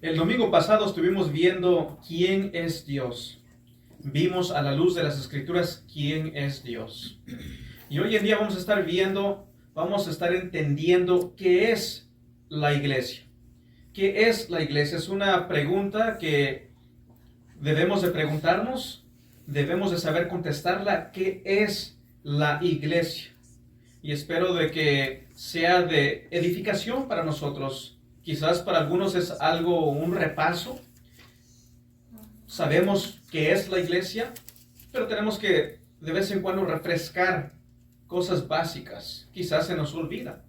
El domingo pasado estuvimos viendo quién es Dios. Vimos a la luz de las Escrituras quién es Dios. Y hoy en día vamos a estar entendiendo qué es la iglesia. ¿Qué es la iglesia? Es una pregunta que debemos de preguntarnos, debemos de saber contestarla. ¿Qué es la iglesia? Y espero de que sea de edificación para nosotros. Quizás para algunos es un repaso. Sabemos qué es la iglesia, pero tenemos que de vez en cuando refrescar cosas básicas. Quizás se nos olvida.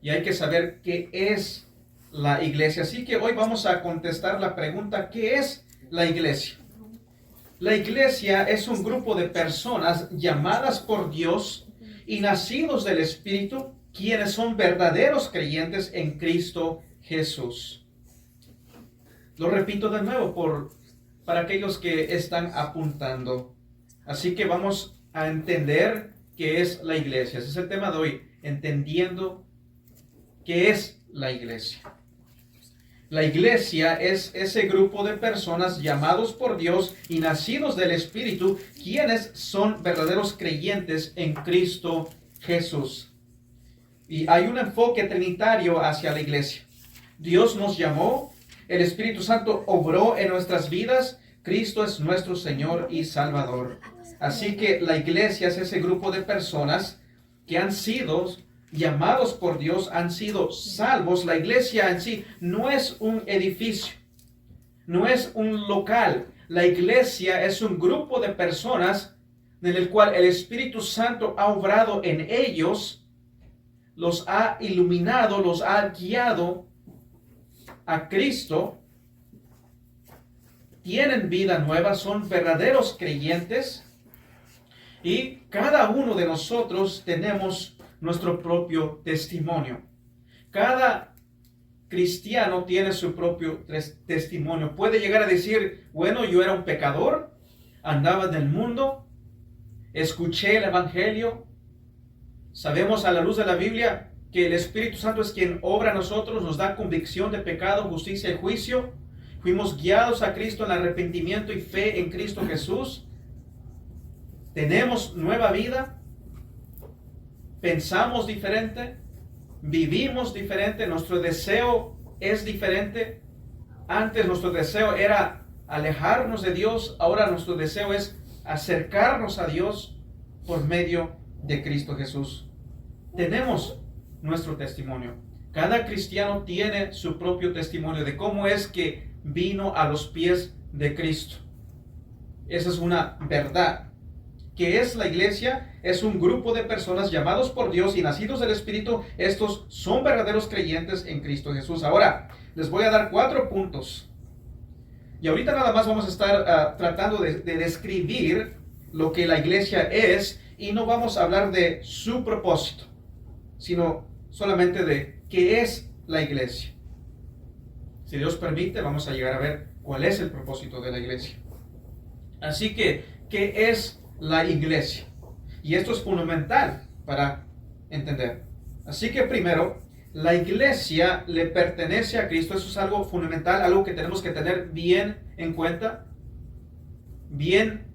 Y hay que saber qué es la iglesia. Así que hoy vamos a contestar la pregunta, ¿qué es la iglesia? La iglesia es un grupo de personas llamadas por Dios y nacidos del Espíritu, quienes son verdaderos creyentes en Cristo Jesús. Lo repito de nuevo para aquellos que están apuntando. Así que vamos a entender qué es la iglesia. Ese es el tema de hoy, entendiendo qué es la iglesia. La iglesia es ese grupo de personas llamados por Dios y nacidos del Espíritu, quienes son verdaderos creyentes en Cristo Jesús. Y hay un enfoque trinitario hacia la iglesia. Dios nos llamó, el Espíritu Santo obró en nuestras vidas, Cristo es nuestro Señor y Salvador. Así que la iglesia es ese grupo de personas que han sido llamados por Dios, han sido salvos. La iglesia en sí no es un edificio, no es un local. La iglesia es un grupo de personas en el cual el Espíritu Santo ha obrado en ellos, los ha iluminado, los ha guiado a Cristo, tienen vida nueva, son verdaderos creyentes y cada uno de nosotros tenemos nuestro propio testimonio. Cada cristiano tiene su propio testimonio. Puede llegar a decir, bueno, yo era un pecador, andaba en el mundo, escuché el Evangelio. Sabemos a la luz de la Biblia que el Espíritu Santo es quien obra a nosotros, nos da convicción de pecado, justicia y juicio. Fuimos guiados a Cristo en arrepentimiento y fe en Cristo Jesús. Tenemos nueva vida. Pensamos diferente, vivimos diferente, nuestro deseo es diferente. Antes nuestro deseo era alejarnos de Dios, ahora nuestro deseo es acercarnos a Dios por medio de Cristo Jesús. Tenemos nuestro testimonio. Cada cristiano tiene su propio testimonio de cómo es que vino a los pies de Cristo. Esa es una verdad. ¿Qué es la iglesia? Es un grupo de personas llamados por Dios y nacidos del Espíritu. Estos son verdaderos creyentes en Cristo Jesús. Ahora, les voy a dar 4 puntos. Y ahorita nada más vamos a estar tratando de describir lo que la iglesia es y no vamos a hablar de su propósito, sino solamente de qué es la iglesia. Si Dios permite, vamos a llegar a ver cuál es el propósito de la iglesia. Así que, ¿qué es la iglesia? Y esto es fundamental para entender. Así que primero, la iglesia le pertenece a Cristo. Eso es algo fundamental, algo que tenemos que tener bien en cuenta, bien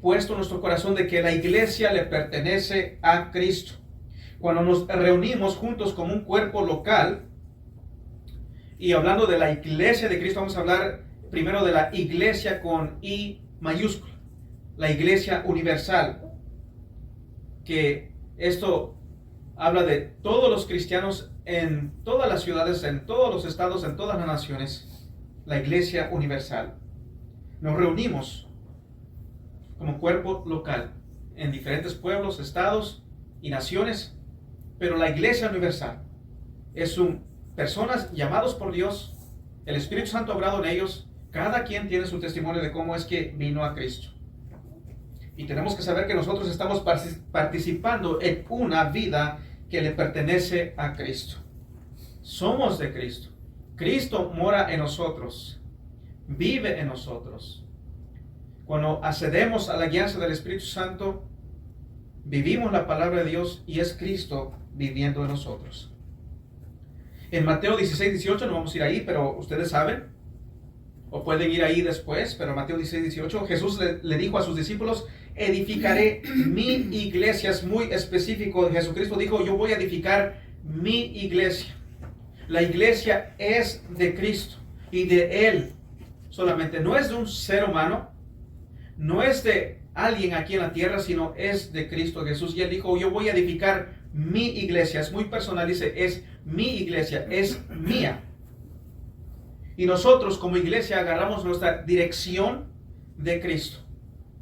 puesto en nuestro corazón, de que la iglesia le pertenece a Cristo. Cuando nos reunimos juntos como un cuerpo local, y hablando de la iglesia de Cristo, vamos a hablar primero de la iglesia con I mayúscula, la iglesia universal, que esto habla de todos los cristianos en todas las ciudades, en todos los estados, en todas las naciones, la iglesia universal. Nos reunimos como cuerpo local en diferentes pueblos, estados y naciones, pero la iglesia universal personas llamados por Dios, el Espíritu Santo ha obrado en ellos, cada quien tiene su testimonio de cómo es que vino a Cristo. Y tenemos que saber que nosotros estamos participando en una vida que le pertenece a Cristo. Somos de Cristo. Cristo mora en nosotros, vive en nosotros. Cuando accedemos a la guianza del Espíritu Santo, vivimos la palabra de Dios y es Cristo viviendo en nosotros. En Mateo 16, 18, no vamos a ir ahí, pero ustedes saben, o pueden ir ahí después, pero Mateo 16, 18, Jesús le dijo a sus discípulos, edificaré mi iglesia. Es muy específico. Jesucristo dijo, yo voy a edificar mi iglesia. La iglesia es de Cristo y de Él solamente. No es de un ser humano, no es de alguien aquí en la tierra, sino es de Cristo Jesús. Y Él dijo, yo voy a edificar mi iglesia. Es muy personal, dice, es mi iglesia, es mía. Y nosotros como iglesia agarramos nuestra dirección de Cristo.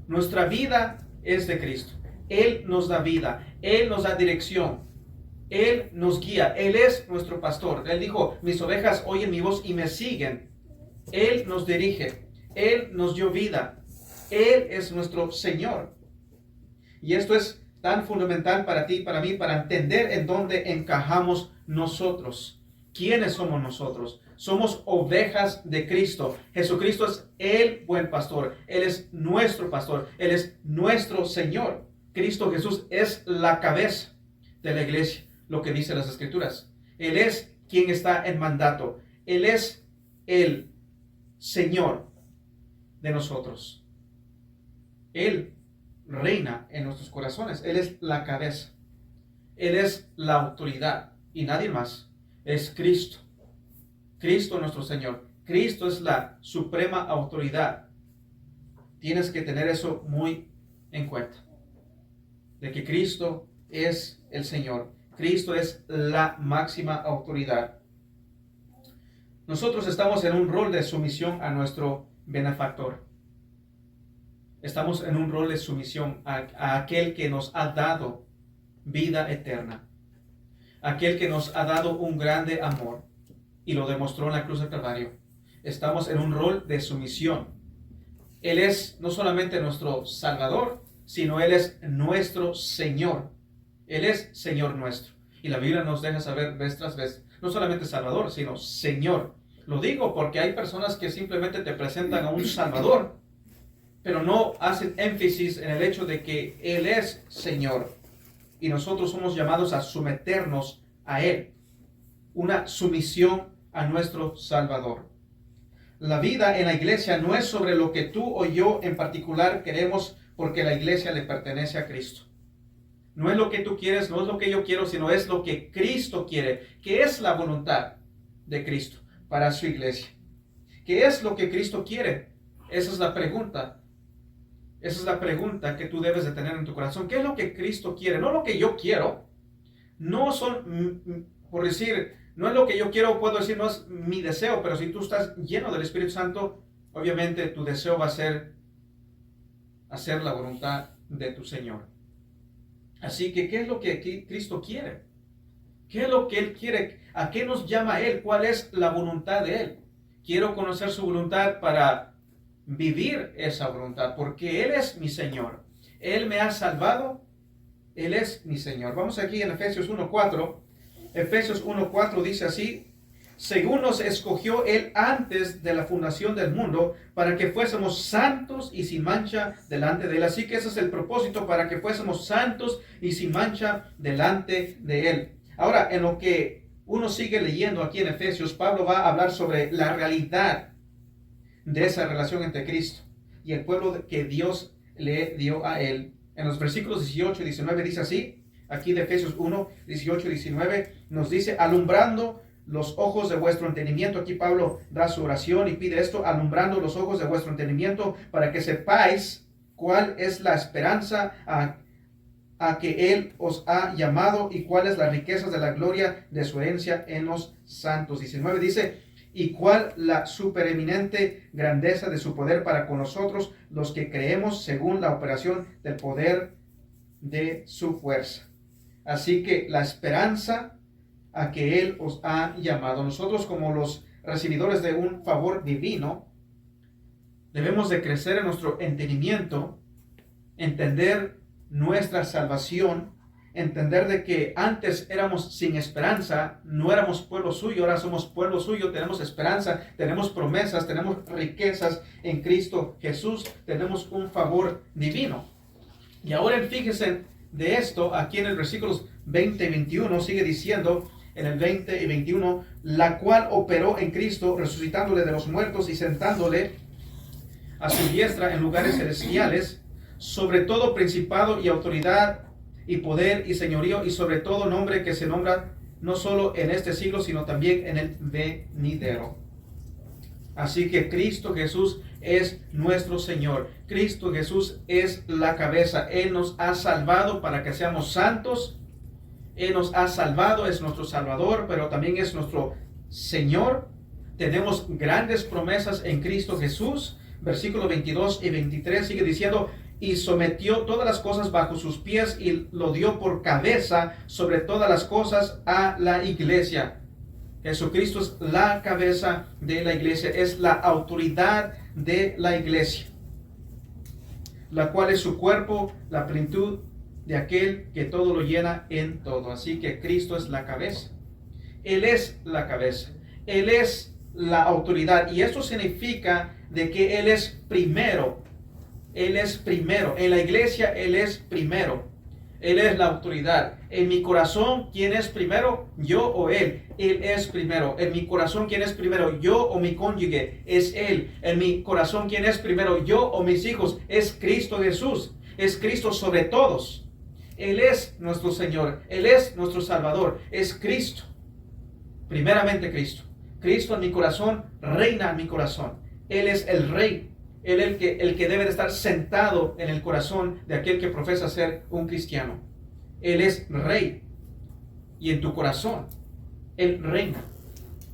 Nuestra vida es de Cristo. Él nos da vida, Él nos da dirección, Él nos guía, Él es nuestro pastor. Él dijo, mis ovejas oyen mi voz y me siguen. Él nos dirige, Él nos dio vida, Él es nuestro Señor. Y esto es tan fundamental para ti y para mí, para entender en dónde encajamos nosotros. ¿Quiénes somos nosotros? Somos ovejas de Cristo. Jesucristo es el buen pastor. Él es nuestro pastor. Él es nuestro Señor. Cristo Jesús es la cabeza de la iglesia, lo que dicen las Escrituras. Él es quien está en mandato. Él es el Señor de nosotros. Él reina en nuestros corazones. Él es la cabeza. Él es la autoridad y nadie más. Es Cristo. Cristo nuestro Señor. Cristo es la suprema autoridad. Tienes que tener eso muy en cuenta. De que Cristo es el Señor. Cristo es la máxima autoridad. Nosotros estamos en un rol de sumisión a nuestro benefactor. Estamos en un rol de sumisión a aquel que nos ha dado vida eterna. Aquel que nos ha dado un grande amor y lo demostró en la cruz del Calvario. Estamos en un rol de sumisión. Él es no solamente nuestro Salvador, sino Él es nuestro Señor. Él es Señor nuestro. Y la Biblia nos deja saber vez tras vez, no solamente Salvador, sino Señor. Lo digo porque hay personas que simplemente te presentan a un Salvador, pero no hacen énfasis en el hecho de que Él es Señor. Y nosotros somos llamados a someternos a Él. Una sumisión a nuestro Salvador. La vida en la iglesia no es sobre lo que tú o yo en particular queremos, porque la iglesia le pertenece a Cristo. No es lo que tú quieres, no es lo que yo quiero, sino es lo que Cristo quiere. ¿Qué es la voluntad de Cristo para su iglesia? ¿Qué es lo que Cristo quiere? Esa es la pregunta. Esa es la pregunta que tú debes de tener en tu corazón. ¿Qué es lo que Cristo quiere? No lo que yo quiero. No son, por decir, no es lo que yo quiero, puedo decir, no es mi deseo, pero si tú estás lleno del Espíritu Santo, obviamente tu deseo va a ser hacer la voluntad de tu Señor. Así que, ¿qué es lo que Cristo quiere? ¿Qué es lo que Él quiere? ¿A qué nos llama Él? ¿Cuál es la voluntad de Él? Quiero conocer su voluntad para vivir esa voluntad, porque Él es mi Señor. Él me ha salvado. Él es mi Señor. Vamos aquí en Efesios 1:4. Efesios 1:4 dice así: según nos escogió Él antes de la fundación del mundo, para que fuésemos santos y sin mancha delante de Él. Así que ese es el propósito, para que fuésemos santos y sin mancha delante de Él. Ahora, en lo que uno sigue leyendo aquí en Efesios, Pablo va a hablar sobre la realidad de esa relación entre Cristo y el pueblo que Dios le dio a Él. En los versículos 18 y 19 dice así, aquí de Efesios 1, 18 y 19, nos dice, alumbrando los ojos de vuestro entendimiento. Aquí Pablo da su oración y pide esto, alumbrando los ojos de vuestro entendimiento, para que sepáis cuál es la esperanza a que Él os ha llamado y cuál es la riqueza de la gloria de su herencia en los santos. 19 dice, y cuál la supereminente grandeza de su poder para con nosotros, los que creemos según la operación del poder de su fuerza. Así que la esperanza a que Él os ha llamado. Nosotros, como los recibidores de un favor divino, debemos de crecer en nuestro entendimiento, entender nuestra salvación, entender de que antes éramos sin esperanza, no éramos pueblo suyo, ahora somos pueblo suyo, tenemos esperanza, tenemos promesas, tenemos riquezas en Cristo Jesús, tenemos un favor divino. Y ahora fíjense de esto, aquí en el versículos 20 y 21 sigue diciendo, en el 20 y 21, la cual operó en Cristo, resucitándole de los muertos y sentándole a su diestra en lugares celestiales, sobre todo principado y autoridad y poder y señorío y sobre todo nombre que se nombra no solo en este siglo, sino también en el venidero. Así que Cristo Jesús es nuestro Señor. Cristo Jesús es la cabeza. Él nos ha salvado para que seamos santos. Él nos ha salvado, es nuestro Salvador, pero también es nuestro Señor. Tenemos grandes promesas en Cristo Jesús. Versículos 22 y 23 sigue diciendo, y sometió todas las cosas bajo sus pies y lo dio por cabeza sobre todas las cosas a la iglesia. Jesucristo es la cabeza de la iglesia, es la autoridad de la iglesia, la cual es su cuerpo, la plenitud de aquel que todo lo llena en todo. Así que Cristo es la cabeza. Él es la cabeza. Él es la autoridad. Y esto significa de que Él es primero. Él es primero. En la iglesia Él es primero. Él es la autoridad. En mi corazón, ¿quién es primero? ¿Yo o Él? Él es primero. En mi corazón, ¿quién es primero? ¿Yo o mi cónyuge? Es Él. En mi corazón, ¿quién es primero? ¿Yo o mis hijos? Es Cristo Jesús. Es Cristo sobre todos. Él es nuestro Señor. Él es nuestro Salvador. Es Cristo. Primeramente Cristo. Cristo en mi corazón reina en mi corazón. Él es el Rey. Él es el que debe de estar sentado en el corazón de aquel que profesa ser un cristiano. Él es Rey. Y en tu corazón, Él reina.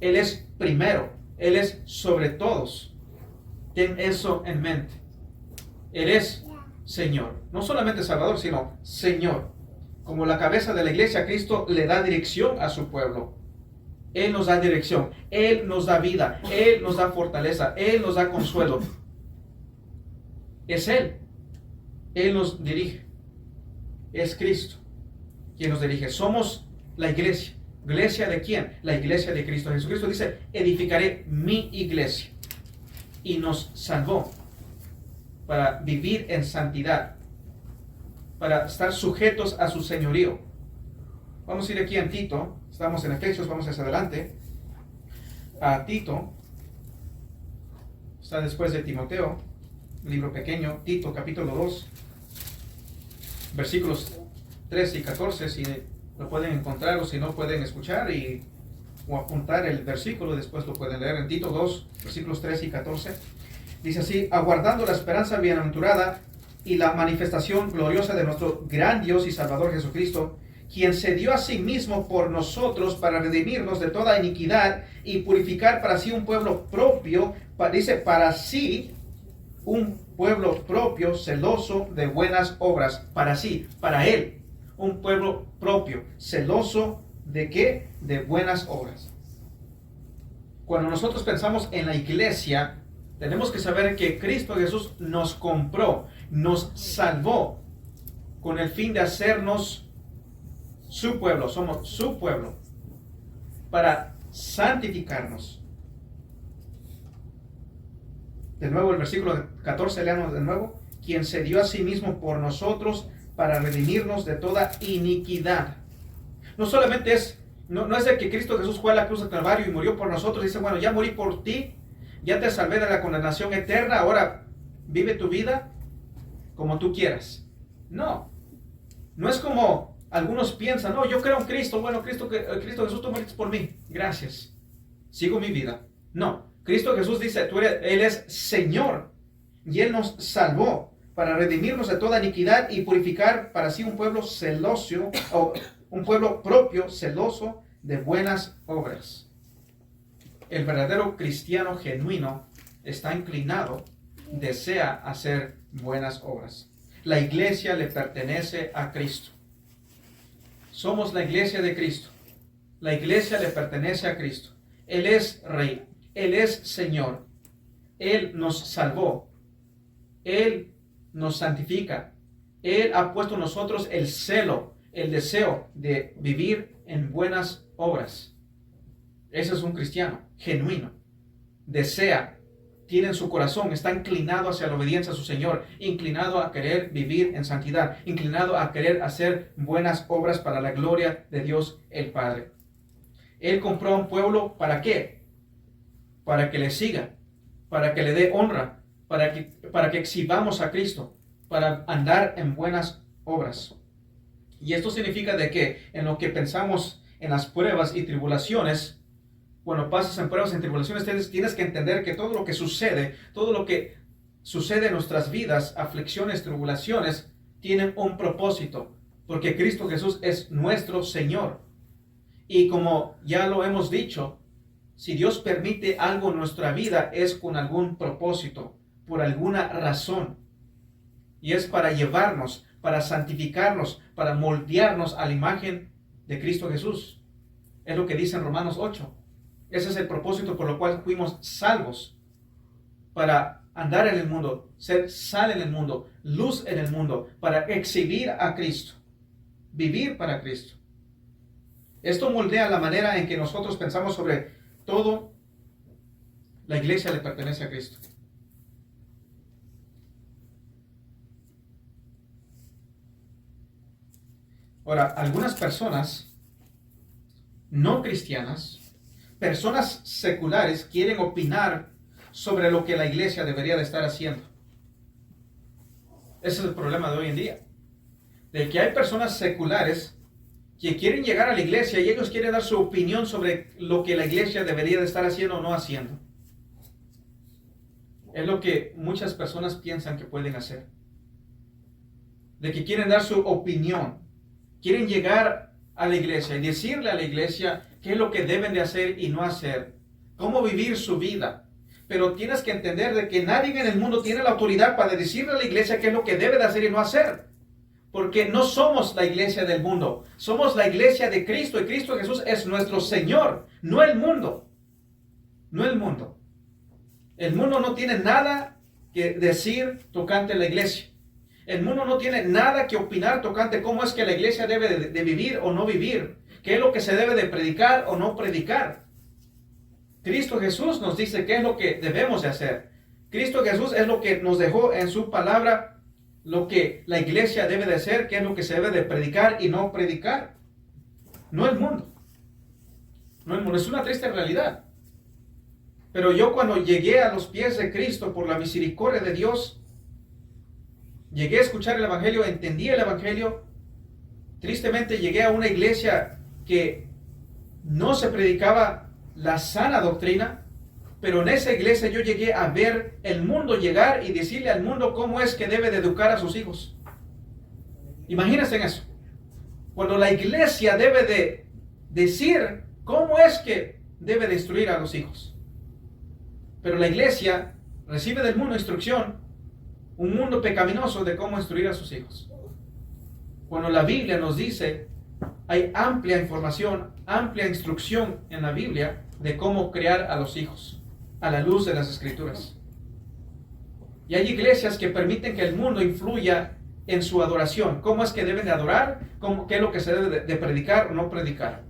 Él es primero. Él es sobre todos. Ten eso en mente. Él es Señor. No solamente Salvador, sino Señor. Como la cabeza de la iglesia, Cristo le da dirección a su pueblo. Él nos da dirección. Él nos da vida. Él nos da fortaleza. Él nos da consuelo. Es Él. Él nos dirige. Es Cristo quien nos dirige. Somos la iglesia. ¿Iglesia de quién? La iglesia de Cristo. Jesucristo dice, edificaré mi iglesia. Y nos salvó para vivir en santidad, para estar sujetos a su señorío. Vamos a ir aquí en Tito. Estamos en Efesios, vamos hacia adelante. A Tito. Está después de Timoteo. Libro pequeño, Tito, capítulo 2. Versículos 13 y 14. Si lo pueden encontrar o si no pueden escuchar o apuntar el versículo, después lo pueden leer en Tito 2, versículos 13 y 14. Dice así, aguardando la esperanza bienaventurada y la manifestación gloriosa de nuestro gran Dios y Salvador Jesucristo, quien se dio a sí mismo por nosotros para redimirnos de toda iniquidad y purificar para sí un pueblo propio, dice, para sí un pueblo propio, celoso de buenas obras. Para sí, para Él, un pueblo propio, celoso de ¿qué? De buenas obras. Cuando nosotros pensamos en la iglesia, tenemos que saber que Cristo Jesús nos compró, nos salvó con el fin de hacernos su pueblo. Somos su pueblo para santificarnos. De nuevo el versículo 14, leamos de nuevo. Quien se dio a sí mismo por nosotros para redimirnos de toda iniquidad. No solamente es, no es de que Cristo Jesús fue a la cruz del Calvario y murió por nosotros. Dice, bueno, ya morí por ti, ya te salvé de la condenación eterna, ahora vive tu vida como tú quieras. No, no es como algunos piensan, no, yo creo en Cristo, bueno, Cristo Jesús, tú moriste por mí, gracias, sigo mi vida. No, Cristo Jesús dice, Él es Señor y Él nos salvó para redimirnos de toda iniquidad y purificar para sí un pueblo celoso, o un pueblo propio, celoso de buenas obras. El verdadero cristiano genuino está inclinado, desea hacer buenas obras. La iglesia le pertenece a Cristo. Somos la iglesia de Cristo. La iglesia le pertenece a Cristo. Él es Rey. Él es Señor. Él nos salvó. Él nos santifica. Él ha puesto en nosotros el celo, el deseo de vivir en buenas obras. Ese es un cristiano genuino. Desea, tiene en su corazón, está inclinado hacia la obediencia a su Señor, inclinado a querer vivir en santidad, inclinado a querer hacer buenas obras para la gloria de Dios el Padre. Él compró a un pueblo, ¿para qué? Para que le siga, para que le dé honra, para que exhibamos a Cristo, para andar en buenas obras. Y esto significa de que en lo que pensamos en las pruebas y tribulaciones, cuando pasas en pruebas y tribulaciones, tienes que entender que todo lo que sucede en nuestras vidas, aflicciones, tribulaciones, tienen un propósito, porque Cristo Jesús es nuestro Señor. Y como ya lo hemos dicho, si Dios permite algo en nuestra vida es con algún propósito, por alguna razón. Y es para llevarnos, para santificarnos, para moldearnos a la imagen de Cristo Jesús. Es lo que dice en Romanos 8. Ese es el propósito por lo cual fuimos salvos, para andar en el mundo, ser sal en el mundo, luz en el mundo, para exhibir a Cristo, vivir para Cristo. Esto moldea la manera en que nosotros pensamos sobre todo. La iglesia le pertenece a Cristo. Ahora, algunas personas no cristianas, personas seculares, quieren opinar sobre lo que la iglesia debería de estar haciendo. Ese es el problema de hoy en día. De que hay personas seculares que quieren llegar a la iglesia y ellos quieren dar su opinión sobre lo que la iglesia debería de estar haciendo o no haciendo. Es lo que muchas personas piensan que pueden hacer. De que quieren dar su opinión. Quieren llegar a la iglesia y decirle a la iglesia qué es lo que deben de hacer y no hacer. Cómo vivir su vida. Pero tienes que entender de que nadie en el mundo tiene la autoridad para decirle a la iglesia qué es lo que debe de hacer y no hacer. Porque no somos la iglesia del mundo. Somos la iglesia de Cristo. Y Cristo Jesús es nuestro Señor. No el mundo. No el mundo. El mundo no tiene nada que decir tocante a la iglesia. El mundo no tiene nada que opinar tocante cómo es que la iglesia debe de vivir o no vivir. Qué es lo que se debe de predicar o no predicar. Cristo Jesús nos dice qué es lo que debemos de hacer. Cristo Jesús es lo que nos dejó en su palabra, lo que la iglesia debe de hacer, qué es lo que se debe de predicar y no predicar. No el mundo. No el mundo. Es una triste realidad. Pero yo cuando llegué a los pies de Cristo por la misericordia de Dios, llegué a escuchar el Evangelio, entendí el Evangelio. Tristemente llegué a una iglesia que no se predicaba la sana doctrina, pero en esa iglesia yo llegué a ver el mundo llegar y decirle al mundo cómo es que debe de educar a sus hijos. Imagínense en eso. Cuando la iglesia debe de decir cómo es que debe de instruir a los hijos. Pero la iglesia recibe del mundo instrucción, un mundo pecaminoso de cómo instruir a sus hijos. Cuando la Biblia nos dice, hay amplia información, amplia instrucción en la Biblia de cómo criar a los hijos, a la luz de las Escrituras. Y hay iglesias que permiten que el mundo influya en su adoración. ¿Cómo es que deben de adorar? ¿Qué es lo que se debe de predicar o no predicar?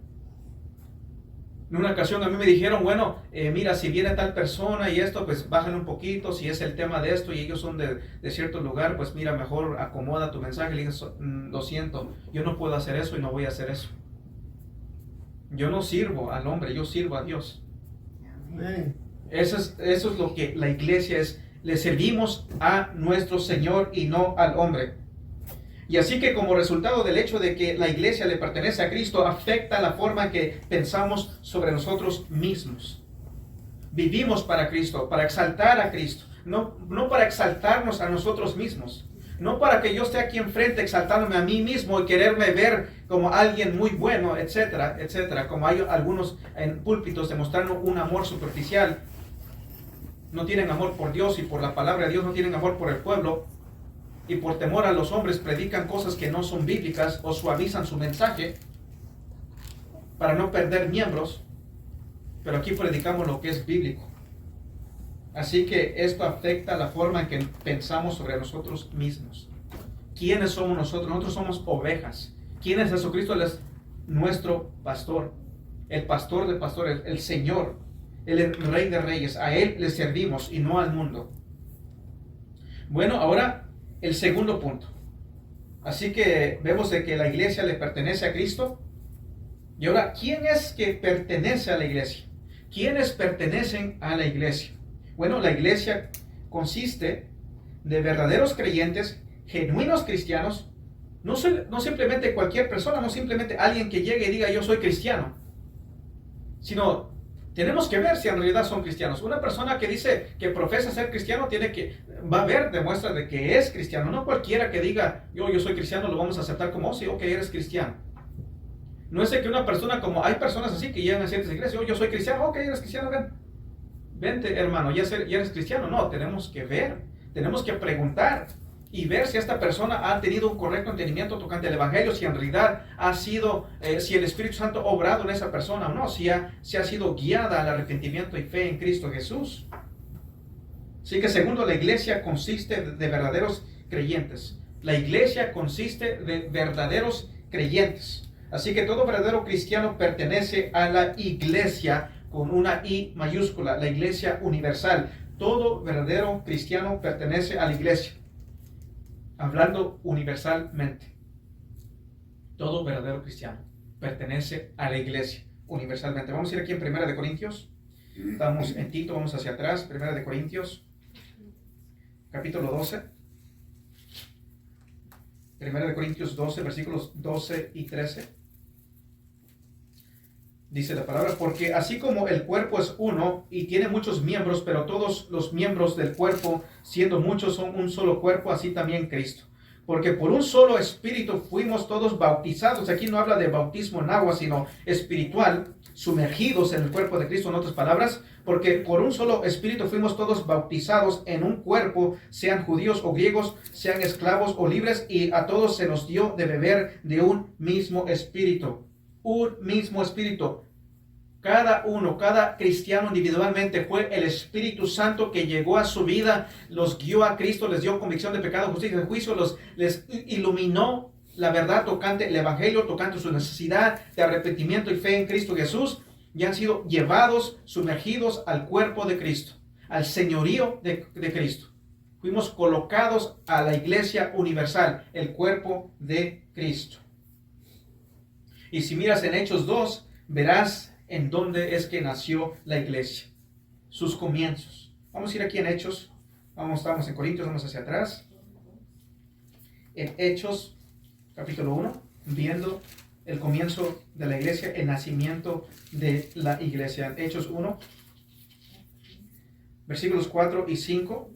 En una ocasión a mí me dijeron, bueno, mira, si viene tal persona y esto, pues bajan un poquito, si es el tema de esto y ellos son de cierto lugar, pues mira, mejor acomoda tu mensaje. Le dije, lo siento, yo no puedo hacer eso y no voy a hacer eso. Yo no sirvo al hombre, yo sirvo a Dios. Amén. Eso es lo que la iglesia es. Le servimos a nuestro Señor y no al hombre. Y así que como resultado del hecho de que la iglesia le pertenece a Cristo, afecta la forma que pensamos sobre nosotros mismos. Vivimos para Cristo, para exaltar a Cristo, no para exaltarnos a nosotros mismos. No para que yo esté aquí enfrente exaltándome a mí mismo y quererme ver como alguien muy bueno, etcétera, etcétera. Como hay algunos en púlpitos demostrando un amor superficial. No tienen amor por Dios y por la palabra de Dios, no tienen amor por el pueblo. Y por temor a los hombres predican cosas que no son bíblicas o suavizan su mensaje para no perder miembros. Pero aquí predicamos lo que es bíblico. Así que esto afecta la forma en que pensamos sobre nosotros mismos. ¿Quiénes somos nosotros? Nosotros somos ovejas. ¿Quién es Jesucristo? Él es nuestro pastor. El pastor de pastores, el Señor. Él es el Rey de Reyes. A Él le servimos y no al mundo. Bueno, ahora el segundo punto. Así que vemos de que la iglesia le pertenece a Cristo. Y ahora, ¿quién es que pertenece a la iglesia? ¿Quiénes pertenecen a la iglesia? Bueno, la iglesia consiste de verdaderos creyentes, genuinos cristianos, no simplemente cualquier persona, no simplemente alguien que llegue y diga yo soy cristiano, sino tenemos que ver si en realidad son cristianos. Una persona que dice que profesa ser cristiano va a ver, demuestra de que es cristiano. No cualquiera que diga yo soy cristiano lo vamos a aceptar como, oh, sí, ok, eres cristiano. No es de que una persona, como hay personas así que llegan a ciertas iglesias, yo soy cristiano, ok, eres cristiano, vente hermano, ya eres cristiano. No, tenemos que ver, tenemos que preguntar y ver si esta persona ha tenido un correcto entendimiento tocante al evangelio, si en realidad ha sido, si el Espíritu Santo ha obrado en esa persona o no, si ha sido guiada al arrepentimiento y fe en Cristo Jesús. Así que segundo, la iglesia consiste de verdaderos creyentes. La iglesia consiste de verdaderos creyentes. Así que todo verdadero cristiano pertenece a la iglesia con una I mayúscula, la iglesia universal. Todo verdadero cristiano pertenece a la iglesia. Hablando universalmente. Todo verdadero cristiano pertenece a la iglesia universalmente. Vamos a ir aquí en 1 de Corintios. Estamos en Tito, vamos hacia atrás. 1 de Corintios, capítulo 12. 1 de Corintios 12, versículos 12 y 13. Dice la palabra, porque así como el cuerpo es uno y tiene muchos miembros, pero todos los miembros del cuerpo, siendo muchos, son un solo cuerpo, así también Cristo. Porque por un solo espíritu fuimos todos bautizados. Aquí no habla de bautismo en agua, sino espiritual, sumergidos en el cuerpo de Cristo, en otras palabras. Porque por un solo espíritu fuimos todos bautizados en un cuerpo, sean judíos o griegos, sean esclavos o libres, y a todos se nos dio de beber de un mismo espíritu. Un mismo espíritu. Cada cristiano individualmente fue el Espíritu Santo que llegó a su vida, los guió a Cristo, les dio convicción de pecado, justicia y juicio, les iluminó la verdad tocante el Evangelio, tocante su necesidad de arrepentimiento y fe en Cristo Jesús, y han sido llevados, sumergidos al cuerpo de Cristo, al señorío de Cristo. Fuimos colocados a la iglesia universal, el cuerpo de Cristo. Y si miras en Hechos 2, verás en dónde es que nació la iglesia. Sus comienzos. Vamos a ir aquí en Hechos. Estamos en Corintios, vamos hacia atrás. En Hechos, capítulo 1, viendo el comienzo de la iglesia, el nacimiento de la iglesia. En Hechos 1, versículos 4 y 5.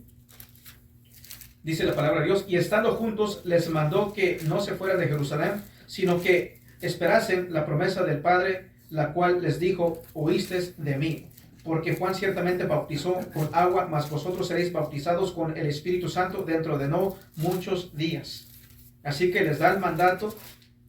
Dice la palabra de Dios, y estando juntos les mandó que no se fuera de Jerusalén, sino que esperasen la promesa del Padre, la cual les dijo, oísteis de mí. Porque Juan ciertamente bautizó con agua, mas vosotros seréis bautizados con el Espíritu Santo dentro de no muchos días. Así que les da el mandato,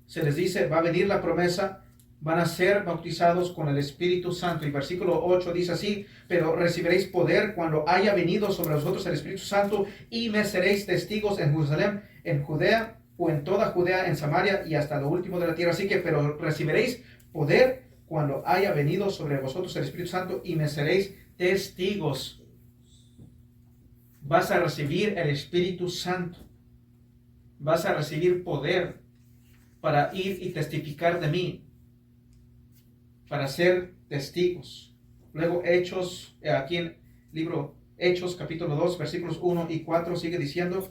se les dice, va a venir la promesa, van a ser bautizados con el Espíritu Santo. Y versículo 8 dice así, pero recibiréis poder cuando haya venido sobre vosotros el Espíritu Santo, y me seréis testigos en Jerusalén, en Judea, o en toda Judea, en Samaria y hasta lo último de la tierra. Así que, pero recibiréis poder cuando haya venido sobre vosotros el Espíritu Santo, y me seréis testigos. Vas a recibir el Espíritu Santo. Vas a recibir poder para ir y testificar de mí, para ser testigos. Luego Hechos, aquí en libro Hechos capítulo 2 versículos 1 y 4 sigue diciendo,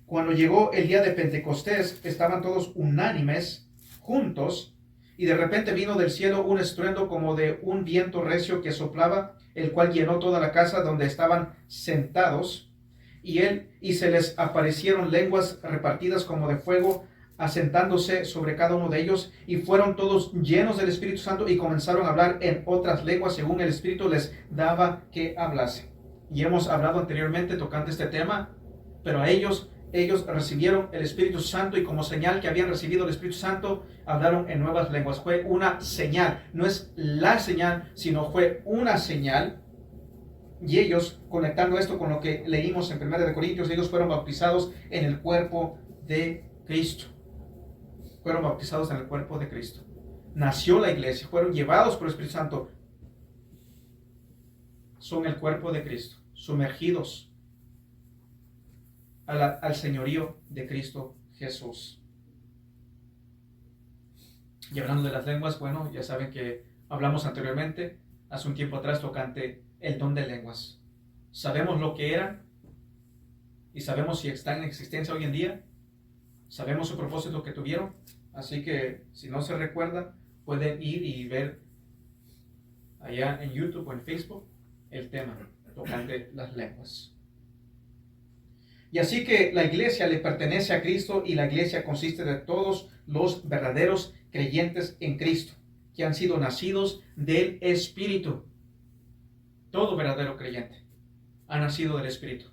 cuando llegó el día de Pentecostés, estaban todos unánimes, juntos, y de repente vino del cielo un estruendo como de un viento recio que soplaba, el cual llenó toda la casa donde estaban sentados, y se les aparecieron lenguas repartidas como de fuego, asentándose sobre cada uno de ellos, y fueron todos llenos del Espíritu Santo y comenzaron a hablar en otras lenguas según el Espíritu les daba que hablase. Y hemos hablado anteriormente tocante este tema, pero ellos recibieron el Espíritu Santo, y como señal que habían recibido el Espíritu Santo, hablaron en nuevas lenguas. Fue una señal, no es la señal, sino fue una señal. Y ellos, conectando esto con lo que leímos en 1 de Corintios, ellos fueron bautizados en el cuerpo de Cristo. Fueron bautizados en el cuerpo de Cristo. Nació la iglesia, fueron llevados por el Espíritu Santo. Son el cuerpo de Cristo, sumergidos al señorío de Cristo Jesús. Y hablando de las lenguas, bueno, ya saben que hablamos anteriormente, hace un tiempo atrás, tocante el don de lenguas. Sabemos lo que eran y sabemos si están en existencia hoy en día. Sabemos su propósito que tuvieron. Así que si no se recuerdan, pueden ir y ver allá en YouTube o en Facebook el tema tocante las lenguas. Y así que la iglesia le pertenece a Cristo y la iglesia consiste de todos los verdaderos creyentes en Cristo, que han sido nacidos del Espíritu. Todo verdadero creyente ha nacido del Espíritu.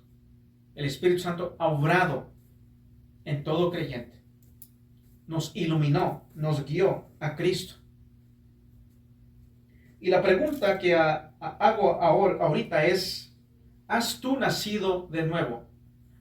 El Espíritu Santo ha obrado en todo creyente. Nos iluminó, nos guió a Cristo. Y la pregunta que hago ahorita es, ¿has tú nacido de nuevo?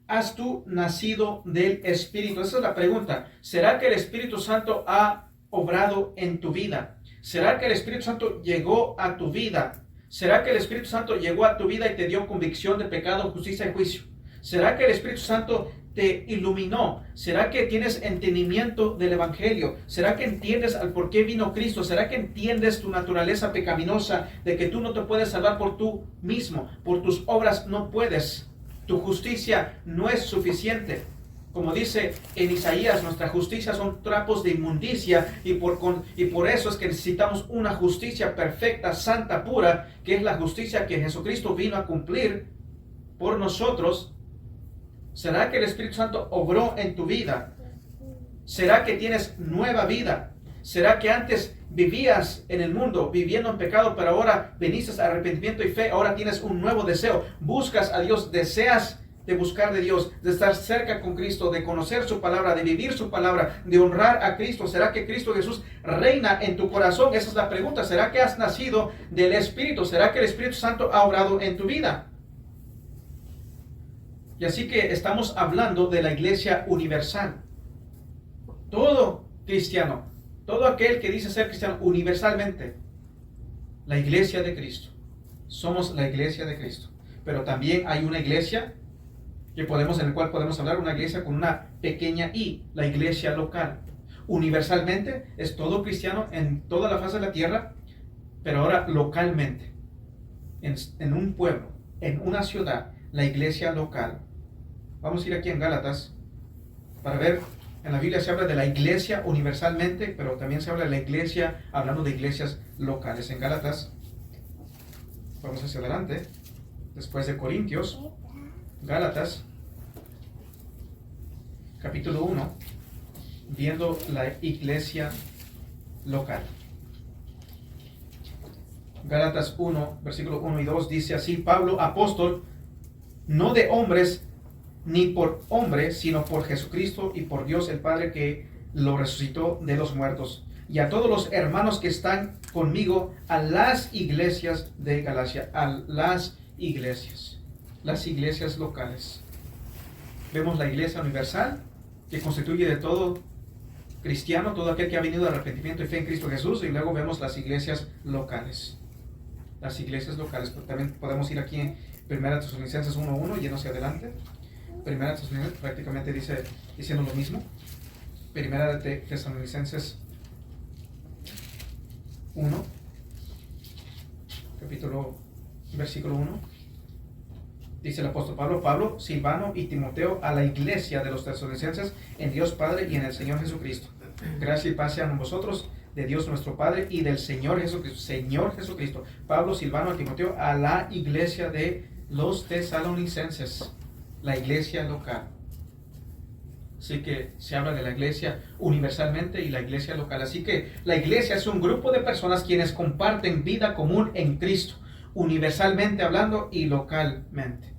¿Has tú nacido del Espíritu? Esa es la pregunta. ¿Será que el Espíritu Santo ha obrado en tu vida? ¿Será que el Espíritu Santo llegó a tu vida? ¿Será que el Espíritu Santo llegó a tu vida y te dio convicción de pecado, justicia y juicio? ¿Será que el Espíritu Santo te iluminó? ¿Será que tienes entendimiento del Evangelio? ¿Será que entiendes al por qué vino Cristo? ¿Será que entiendes tu naturaleza pecaminosa de que tú no te puedes salvar por tú mismo? Por tus obras no puedes. Tu justicia no es suficiente. Como dice en Isaías, nuestra justicia son trapos de inmundicia y por eso es que necesitamos una justicia perfecta, santa, pura, que es la justicia que Jesucristo vino a cumplir por nosotros. ¿Será que el Espíritu Santo obró en tu vida? ¿Será que tienes nueva vida? ¿Será que antes vivías en el mundo viviendo en pecado, pero ahora viniste a arrepentimiento y fe? Ahora tienes un nuevo deseo. Buscas a Dios, deseas de buscar de Dios, de estar cerca con Cristo, de conocer su palabra, de vivir su palabra, de honrar a Cristo. ¿Será que Cristo Jesús reina en tu corazón? Esa es la pregunta. ¿Será que has nacido del Espíritu? ¿Será que el Espíritu Santo ha obrado en tu vida? Y así que estamos hablando de la iglesia universal. Todo cristiano, todo aquel que dice ser cristiano universalmente, la iglesia de Cristo. Somos la iglesia de Cristo. Pero también hay una iglesia en la cual podemos hablar, una iglesia con una pequeña i, la iglesia local. Universalmente es todo cristiano en toda la faz de la tierra, pero ahora localmente, en un pueblo, en una ciudad, la iglesia local. Vamos a ir aquí en Gálatas para ver, en la Biblia se habla de la iglesia universalmente, pero también se habla de la iglesia, hablando de iglesias locales. En Gálatas, vamos hacia adelante, después de Corintios, Gálatas, capítulo 1, viendo la iglesia local. Gálatas 1, versículo 1 y 2 dice así: Pablo, apóstol, no de hombres, ni por hombre, sino por Jesucristo y por Dios el Padre que lo resucitó de los muertos, y a todos los hermanos que están conmigo, a las iglesias de Galacia, a las iglesias locales. Vemos la iglesia universal, que constituye de todo cristiano, todo aquel que ha venido de arrepentimiento y fe en Cristo Jesús, y luego vemos las iglesias locales. Las iglesias locales, pero también podemos ir aquí en 1 Tesalonicenses 1:1, yendo hacia adelante. 1 Tesalonicenses prácticamente dice, diciendo lo mismo. 1 Tesalonicenses 1, versículo 1. Dice el apóstol Pablo, Silvano y Timoteo, a la iglesia de los tesalonicenses, en Dios Padre y en el Señor Jesucristo. Gracia y paz sean a vosotros, de Dios nuestro Padre y del Señor Jesucristo. Pablo, Silvano y Timoteo, a la iglesia de los tesalonicenses, la iglesia local. Así que se habla de la iglesia universalmente y la iglesia local. Así que la iglesia es un grupo de personas quienes comparten vida común en Cristo, universalmente hablando y localmente.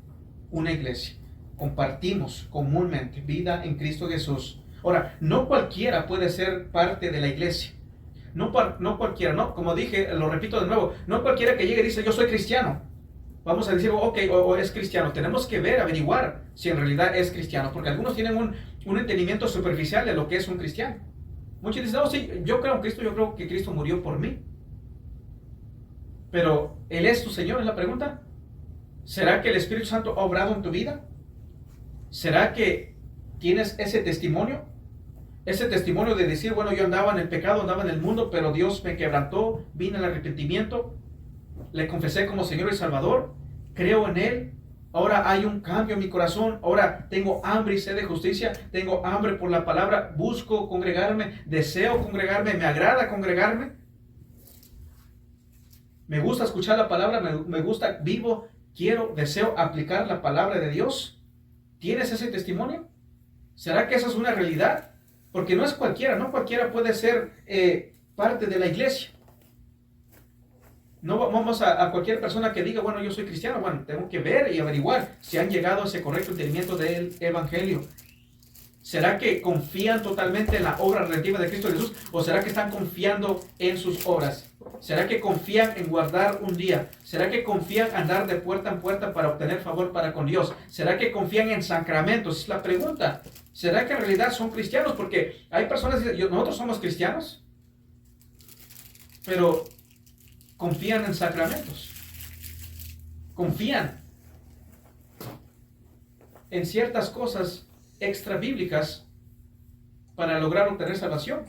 Una iglesia. Compartimos comúnmente vida en Cristo Jesús. Ahora, no cualquiera puede ser parte de la iglesia. No cualquiera, no. Como dije, lo repito de nuevo, no cualquiera que llegue y dice yo soy cristiano. Vamos a decir, ok, o es cristiano. Tenemos que ver, averiguar si en realidad es cristiano, porque algunos tienen un entendimiento superficial de lo que es un cristiano. Muchos dicen, no, sí, yo creo en Cristo, yo creo que Cristo murió por mí. Pero, ¿Él es tu Señor? Es la pregunta. ¿Será que el Espíritu Santo ha obrado en tu vida? ¿Será que tienes ese testimonio? ese testimonio de decir, bueno, yo andaba en el pecado, andaba en el mundo, pero Dios me quebrantó, vine al arrepentimiento, le confesé como Señor y Salvador, creo en Él, ahora hay un cambio en mi corazón, ahora tengo hambre y sed de justicia, tengo hambre por la palabra, busco congregarme, deseo congregarme, me agrada congregarme, me gusta escuchar la palabra, me gusta, vivo, quiero, deseo aplicar la palabra de Dios. ¿Tienes ese testimonio? ¿Será que esa es una realidad? Porque no es cualquiera, no cualquiera puede ser parte de la iglesia. No vamos a cualquier persona que diga, bueno, yo soy cristiano, bueno, tengo que ver y averiguar si han llegado a ese correcto entendimiento del evangelio. ¿Será que confían totalmente en la obra redentiva de Cristo Jesús? ¿O será que están confiando en sus obras? ¿Será que confían en guardar un día? ¿Será que confían en andar de puerta en puerta para obtener favor para con Dios? ¿Será que confían en sacramentos? Es la pregunta. ¿Será que en realidad son cristianos? Porque hay personas que dicen, nosotros somos cristianos, pero confían en sacramentos. Confían en ciertas cosas extra bíblicas para lograr obtener salvación.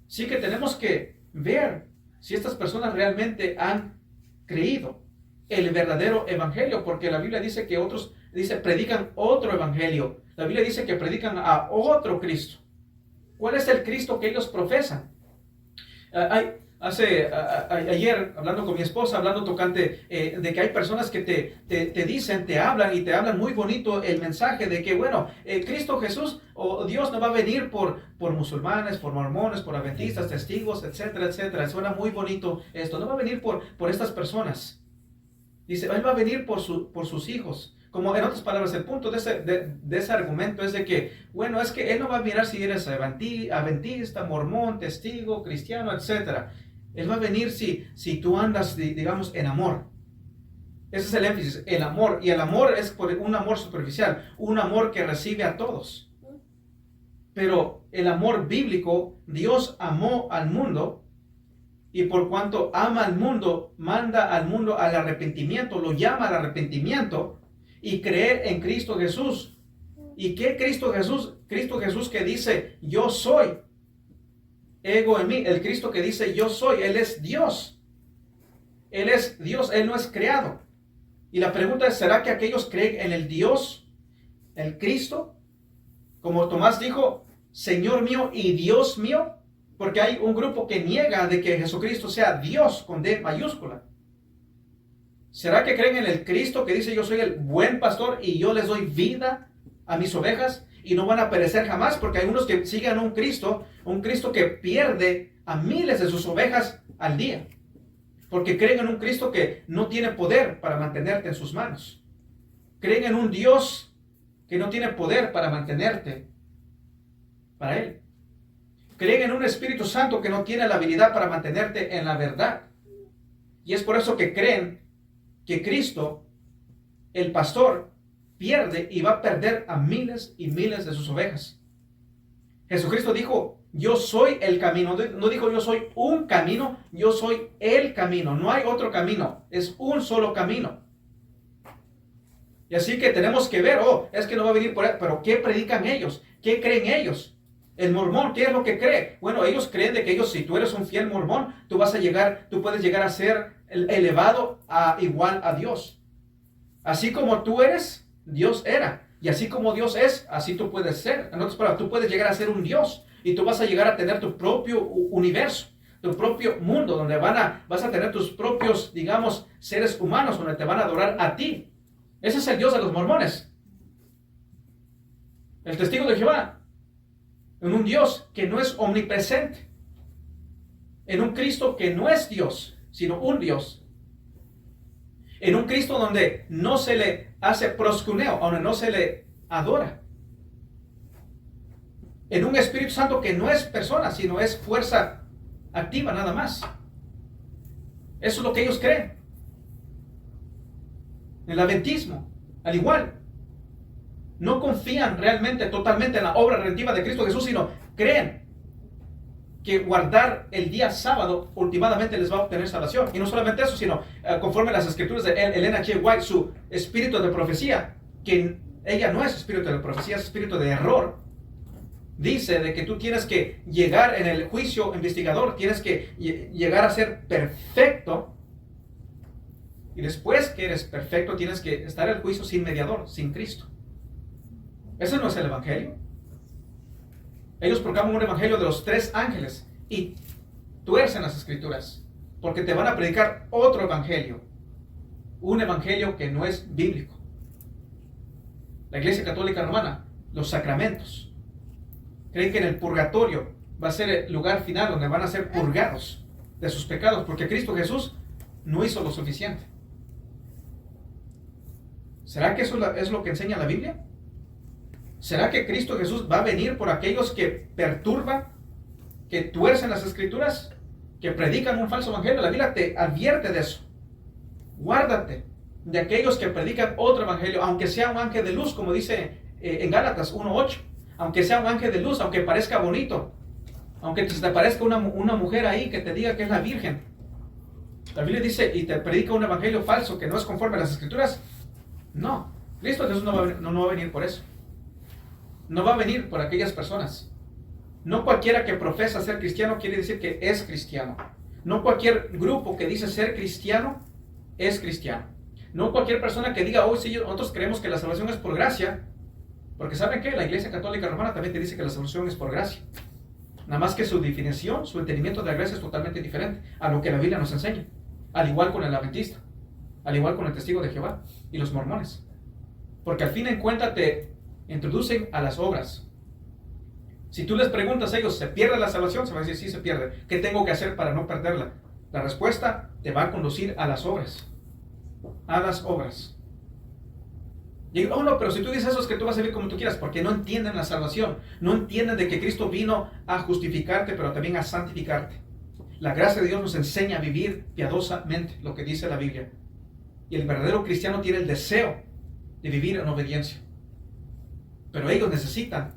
Sí que tenemos que ver si estas personas realmente han creído el verdadero evangelio, porque la Biblia dice que otros predican otro evangelio. La Biblia dice que predican a otro Cristo. ¿Cuál es el Cristo que ellos profesan? Ayer, hablando con mi esposa, hablando tocante de que hay personas que te dicen, te hablan muy bonito el mensaje de que, bueno, Cristo Jesús o Dios no va a venir por musulmanes, por mormones, por adventistas, testigos, etcétera, etcétera. Suena muy bonito esto. No va a venir por estas personas. Dice, Él va a venir por sus hijos. Como en otras palabras, el punto de ese argumento es de que, bueno, es que Él no va a mirar si eres adventista, mormón, testigo, cristiano, etcétera. Él va a venir si tú andas, digamos, en amor. Ese es el énfasis, el amor. Y el amor es un amor superficial, un amor que recibe a todos. Pero el amor bíblico, Dios amó al mundo, y por cuanto ama al mundo, manda al mundo al arrepentimiento, lo llama al arrepentimiento y creer en Cristo Jesús. ¿Y qué Cristo Jesús? Cristo Jesús que dice, yo soy. Ego en mí, el Cristo que dice yo soy, Él es Dios. Él es Dios, Él no es creado. Y la pregunta es, ¿será que aquellos creen en el Dios, el Cristo? Como Tomás dijo, Señor mío y Dios mío, porque hay un grupo que niega de que Jesucristo sea Dios con D mayúscula. ¿Será que creen en el Cristo que dice yo soy el buen pastor y yo les doy vida a mis ovejas y no van a perecer jamás? Porque hay unos que siguen a un Cristo que pierde a miles de sus ovejas al día. Porque creen en un Cristo que no tiene poder para mantenerte en sus manos. Creen en un Dios que no tiene poder para mantenerte para Él. Creen en un Espíritu Santo que no tiene la habilidad para mantenerte en la verdad. Y es por eso que creen que Cristo, el pastor, pierde y va a perder a miles y miles de sus ovejas. Jesucristo dijo, yo soy el camino. No dijo yo soy un camino, yo soy el camino. No hay otro camino, es un solo camino. Y así que tenemos que ver, es que no va a venir por él. Pero ¿qué predican ellos? ¿Qué creen ellos? El mormón, ¿qué es lo que cree? Bueno, ellos creen de que ellos, si tú eres un fiel mormón, tú puedes llegar a ser elevado a igual a Dios. Así como tú eres, Dios era. Y así como Dios es, así tú puedes ser. En otras palabras, tú puedes llegar a ser un Dios. Y tú vas a llegar a tener tu propio universo, tu propio mundo, donde vas a tener tus propios, digamos, seres humanos, donde te van a adorar a ti. Ese es el Dios de los mormones. El testigo de Jehová. En un Dios que no es omnipresente. En un Cristo que no es Dios, sino un Dios. En un Cristo donde no se le hace proscuneo, donde no se le adora. En un Espíritu Santo que no es persona, sino es fuerza activa nada más. Eso es lo que ellos creen. El adventismo, al igual. No confían realmente, totalmente en la obra redentiva de Cristo Jesús, sino creen que guardar el día sábado últimamente les va a obtener salvación. Y no solamente eso, sino conforme a las escrituras de Elena G. White, su espíritu de profecía, que ella no es espíritu de profecía, es espíritu de error. dice de que tú tienes que llegar en el juicio investigador, tienes que llegar a ser perfecto. Y después que eres perfecto, tienes que estar en el juicio sin mediador, sin Cristo. Ese no es el evangelio. Ellos proclaman un evangelio de los 3 ángeles y tuercen las escrituras, porque te van a predicar otro evangelio, un evangelio que no es bíblico. La Iglesia Católica Romana, los sacramentos, creen que en el purgatorio va a ser el lugar final donde van a ser purgados de sus pecados, porque Cristo Jesús no hizo lo suficiente. ¿Será que eso es lo que enseña la Biblia? ¿Será que Cristo Jesús va a venir por aquellos que perturban, que tuercen las escrituras, que predican un falso evangelio? La Biblia te advierte de eso. Guárdate de aquellos que predican otro evangelio, aunque sea un ángel de luz, como dice en Gálatas 1:8. Aunque sea un ángel de luz, aunque parezca bonito, aunque te parezca una mujer ahí que te diga que es la Virgen. La Biblia dice, y te predica un evangelio falso que no es conforme a las escrituras. No, Cristo Jesús no va a venir por eso. No va a venir por aquellas personas. No cualquiera que profesa ser cristiano quiere decir que es cristiano. No cualquier grupo que dice ser cristiano es cristiano. No cualquier persona que diga, hoy sí, nosotros creemos que la salvación es por gracia, porque ¿saben qué? La Iglesia Católica Romana también te dice que la salvación es por gracia. Nada más que su definición, su entendimiento de la gracia es totalmente diferente a lo que la Biblia nos enseña. Al igual con el adventista, al igual con el testigo de Jehová y los mormones. Porque al fin en cuenta te introducen a las obras. Si tú les preguntas a ellos, ¿se pierde la salvación? Se van a decir, sí se pierde. ¿Qué tengo que hacer para no perderla? La respuesta te va a conducir a las obras. A las obras. Y digo, oh no, pero si tú dices eso es que tú vas a vivir como tú quieras, porque no entienden la salvación. No entienden de que Cristo vino a justificarte, pero también a santificarte. La gracia de Dios nos enseña a vivir piadosamente, lo que dice la Biblia. Y el verdadero cristiano tiene el deseo de vivir en obediencia. Pero ellos necesitan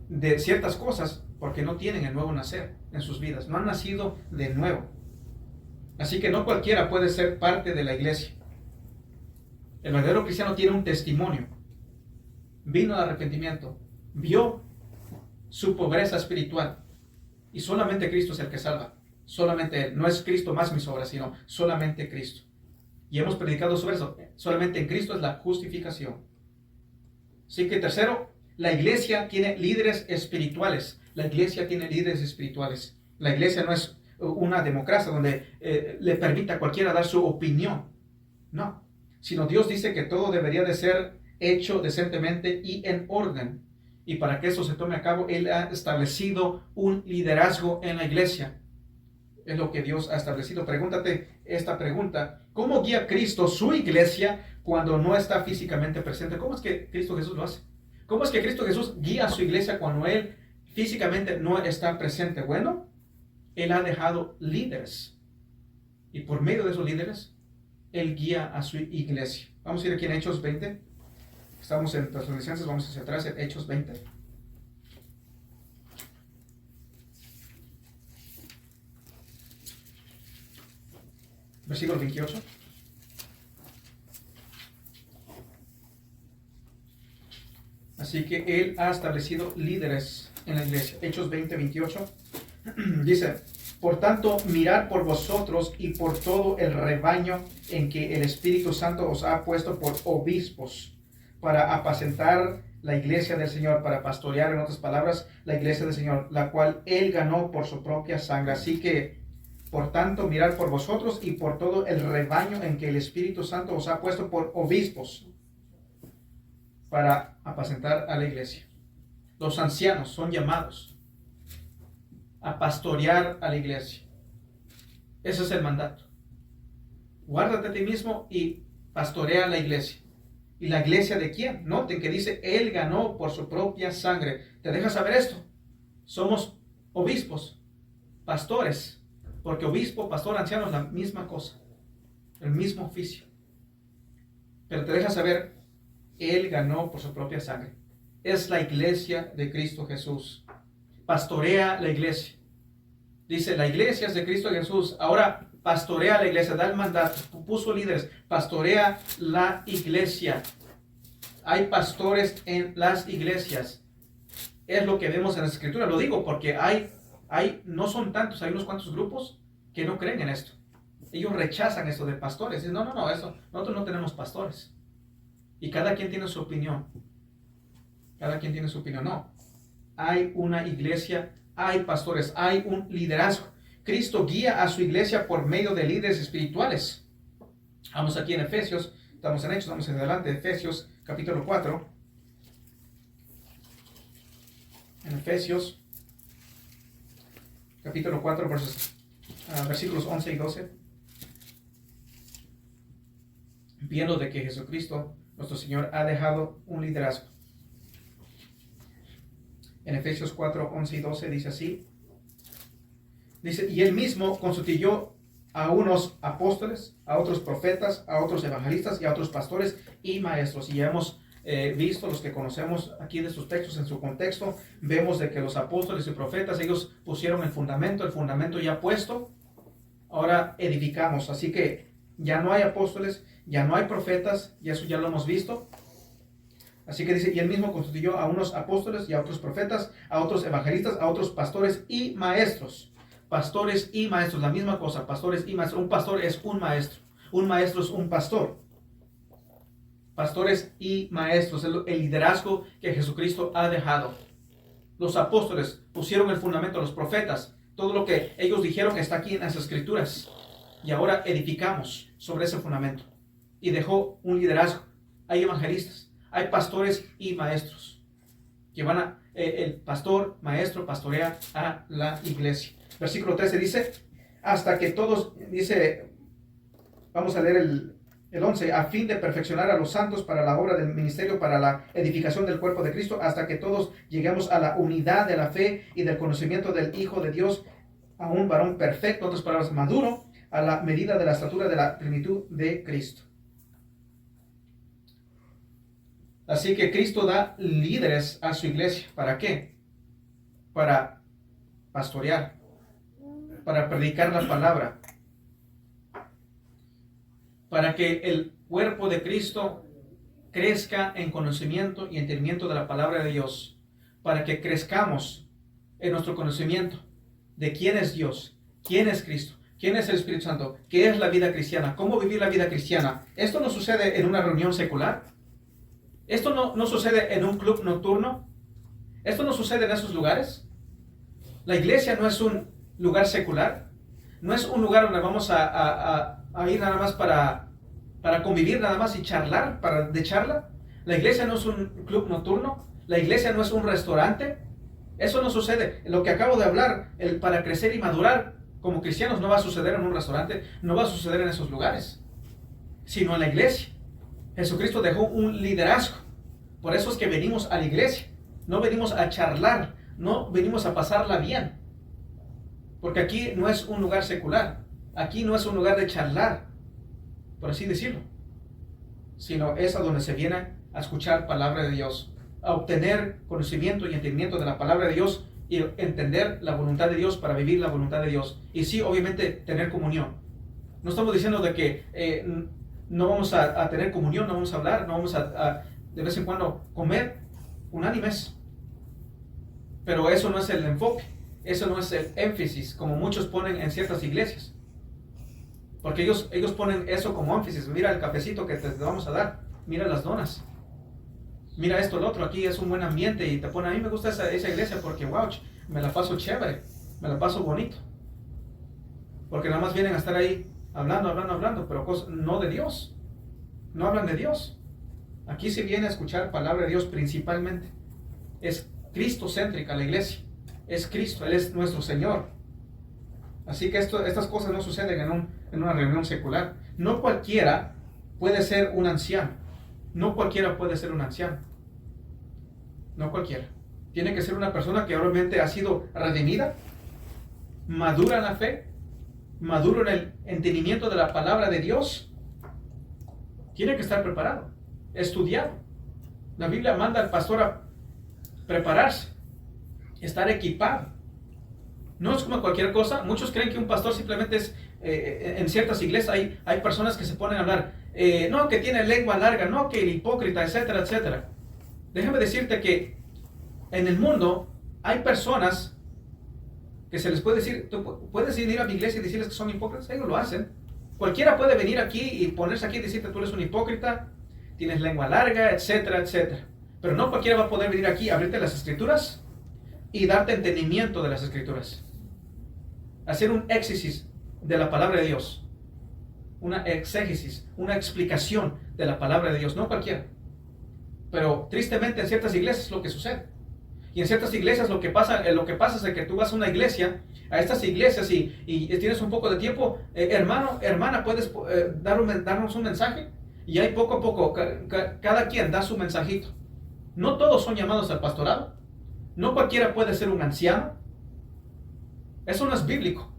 de ciertas cosas porque no tienen el nuevo nacer en sus vidas. No han nacido de nuevo. Así que no cualquiera puede ser parte de la iglesia. El verdadero cristiano tiene un testimonio. Vino de arrepentimiento. Vio su pobreza espiritual. Y solamente Cristo es el que salva. Solamente Él. No es Cristo más mis obras, sino solamente Cristo. Y hemos predicado sobre eso. Solamente en Cristo es la justificación. Así que tercero, la iglesia tiene líderes espirituales. La iglesia tiene líderes espirituales. La iglesia no es una democracia donde le permita a cualquiera dar su opinión. No. Sino Dios dice que todo debería de ser hecho decentemente y en orden. Y para que eso se tome a cabo, Él ha establecido un liderazgo en la iglesia. Es lo que Dios ha establecido. Pregúntate esta pregunta. ¿Cómo guía Cristo su iglesia cuando no está físicamente presente? ¿Cómo es que Cristo Jesús lo hace? ¿Cómo es que Cristo Jesús guía a su iglesia cuando Él físicamente no está presente? Bueno, Él ha dejado líderes. Y por medio de esos líderes, Él guía a su iglesia. Vamos a ir aquí en Hechos 20. Estamos en Tesalonicenses, vamos hacia atrás en Hechos 20. Versículo 28. Así que Él ha establecido líderes en la iglesia. Hechos 20, 28. Dice, por tanto, mirad por vosotros y por todo el rebaño en que el Espíritu Santo os ha puesto por obispos, para apacentar la iglesia del Señor, para pastorear, en otras palabras, la iglesia del Señor, la cual Él ganó por su propia sangre. Así que, por tanto, mirad por vosotros y por todo el rebaño en que el Espíritu Santo os ha puesto por obispos, para apacentar a la iglesia. Los ancianos son llamados a pastorear a la iglesia. Ese es el mandato. Guárdate a ti mismo y pastorea a la iglesia. ¿Y la iglesia de quién? Noten que dice, Él ganó por su propia sangre. ¿Te deja saber esto? Somos obispos, pastores, porque obispo, pastor, anciano es la misma cosa, el mismo oficio. Pero te deja saber, Él ganó por su propia sangre. Es la iglesia de Cristo Jesús. Pastorea la iglesia. Dice, la iglesia es de Cristo Jesús. Ahora pastorea la iglesia, da el mandato, puso líderes, pastorea la iglesia. Hay pastores en las iglesias. es lo que vemos en la Escritura. Lo digo porque no son tantos, hay unos cuantos grupos que no creen en esto. Ellos rechazan esto de pastores. Dicen, no, eso, nosotros no tenemos pastores. Y cada quien tiene su opinión. Cada quien tiene su opinión. No. Hay una iglesia, hay pastores, hay un liderazgo. Cristo guía a su iglesia por medio de líderes espirituales. Vamos aquí en Efesios, estamos en Hechos, vamos en adelante, Efesios capítulo 4. En Efesios capítulo 4, versículos 11 y 12. Viendo de que Jesucristo, nuestro Señor, ha dejado un liderazgo. En Efesios 4, 11 y 12 dice así. Dice, y él mismo constituyó a unos apóstoles, a otros profetas, a otros evangelistas y a otros pastores y maestros. Y ya hemos visto, los que conocemos aquí de estos textos en su contexto, vemos de que los apóstoles y profetas, ellos pusieron el fundamento ya puesto, ahora edificamos. Así que ya no hay apóstoles, ya no hay profetas, y eso ya lo hemos visto. Así que dice, y él mismo constituyó a unos apóstoles y a otros profetas, a otros evangelistas, a otros pastores y maestros. Pastores y maestros, la misma cosa, pastores y maestros. Un pastor es un maestro es un pastor. Pastores y maestros, el liderazgo que Jesucristo ha dejado. Los apóstoles pusieron el fundamento, los profetas, todo lo que ellos dijeron está aquí en las Escrituras. Y ahora edificamos sobre ese fundamento. Y dejó un liderazgo. Hay evangelistas, hay pastores y maestros que van el pastor, maestro, pastorea a la iglesia. Versículo 13 dice, hasta que todos, dice, vamos a leer el 11, a fin de perfeccionar a los santos para la obra del ministerio, para la edificación del cuerpo de Cristo, hasta que todos lleguemos a la unidad de la fe y del conocimiento del Hijo de Dios, a un varón perfecto, otras palabras, maduro, a la medida de la estatura de la plenitud de Cristo. Así que Cristo da líderes a su iglesia. ¿Para qué? Para pastorear, para predicar la palabra, para que el cuerpo de Cristo crezca en conocimiento y entendimiento de la palabra de Dios, para que crezcamos en nuestro conocimiento de quién es Dios, quién es Cristo, quién es el Espíritu Santo, qué es la vida cristiana, cómo vivir la vida cristiana. Esto no sucede en una reunión secular. Esto no sucede en un club nocturno. Esto no sucede en esos lugares. La iglesia no es un lugar secular. No es un lugar donde vamos a ir nada más para convivir nada más y charlar, de charla. La iglesia no es un club nocturno. La iglesia no es un restaurante. Eso no sucede. Lo que acabo de hablar, para crecer y madurar como cristianos, no va a suceder en un restaurante, no va a suceder en esos lugares, sino en la iglesia. Jesucristo dejó un liderazgo. Por eso es que venimos a la iglesia. No venimos a charlar, no venimos a pasarla bien. Porque aquí no es un lugar secular. Aquí no es un lugar de charlar, por así decirlo. Sino es a donde se viene a escuchar palabra de Dios, a obtener conocimiento y entendimiento de la palabra de Dios y entender la voluntad de Dios para vivir la voluntad de Dios. Y sí, obviamente, tener comunión. No estamos diciendo de que no vamos a tener comunión, no vamos a hablar, no vamos a de vez en cuando comer unánimes. Pero eso no es el enfoque, eso no es el énfasis, como muchos ponen en ciertas iglesias. Porque ellos ponen eso como énfasis. Mira el cafecito que te vamos a dar, mira las donas, mira esto, lo otro, aquí es un buen ambiente y te pone, a mí me gusta esa iglesia porque wow, me la paso chévere, me la paso bonito. Porque nada más vienen a estar ahí hablando, pero no de Dios. No hablan de Dios. Aquí se viene a escuchar palabra de Dios principalmente. Es Cristo-céntrica la iglesia. Es Cristo, Él es nuestro Señor. Así que estas cosas no suceden en una reunión secular. No cualquiera puede ser un anciano. No cualquiera puede ser un anciano. No cualquiera. Tiene que ser una persona que obviamente ha sido redimida, madura en la fe, maduro en el entendimiento de la palabra de Dios. Tiene que estar preparado, estudiado. La Biblia manda al pastor a prepararse, estar equipado. No es como cualquier cosa. Muchos creen que un pastor simplemente es, en ciertas iglesias hay personas que se ponen a hablar, no, que tiene lengua larga, no, que el hipócrita, etcétera, etcétera. Déjame decirte que En el mundo hay personas que se les puede decir, tú puedes ir a mi iglesia y decirles que son hipócritas. Ellos lo hacen. Cualquiera puede venir aquí y ponerse aquí y decirte tú eres un hipócrita, tienes lengua larga, etcétera, etcétera. Pero no cualquiera va a poder venir aquí, abrirte las escrituras y darte entendimiento de las escrituras. Hacer un éxesis de la palabra de Dios. Una exégesis, una explicación de la palabra de Dios. No cualquiera. Pero tristemente en ciertas iglesias es lo que sucede. Y en ciertas iglesias lo que pasa es que tú vas a una iglesia, a estas iglesias y tienes un poco de tiempo, hermano, hermana, ¿puedes darnos un mensaje? Y ahí poco a poco, cada quien da su mensajito. No todos son llamados al pastorado. No cualquiera puede ser un anciano. Eso no es bíblico.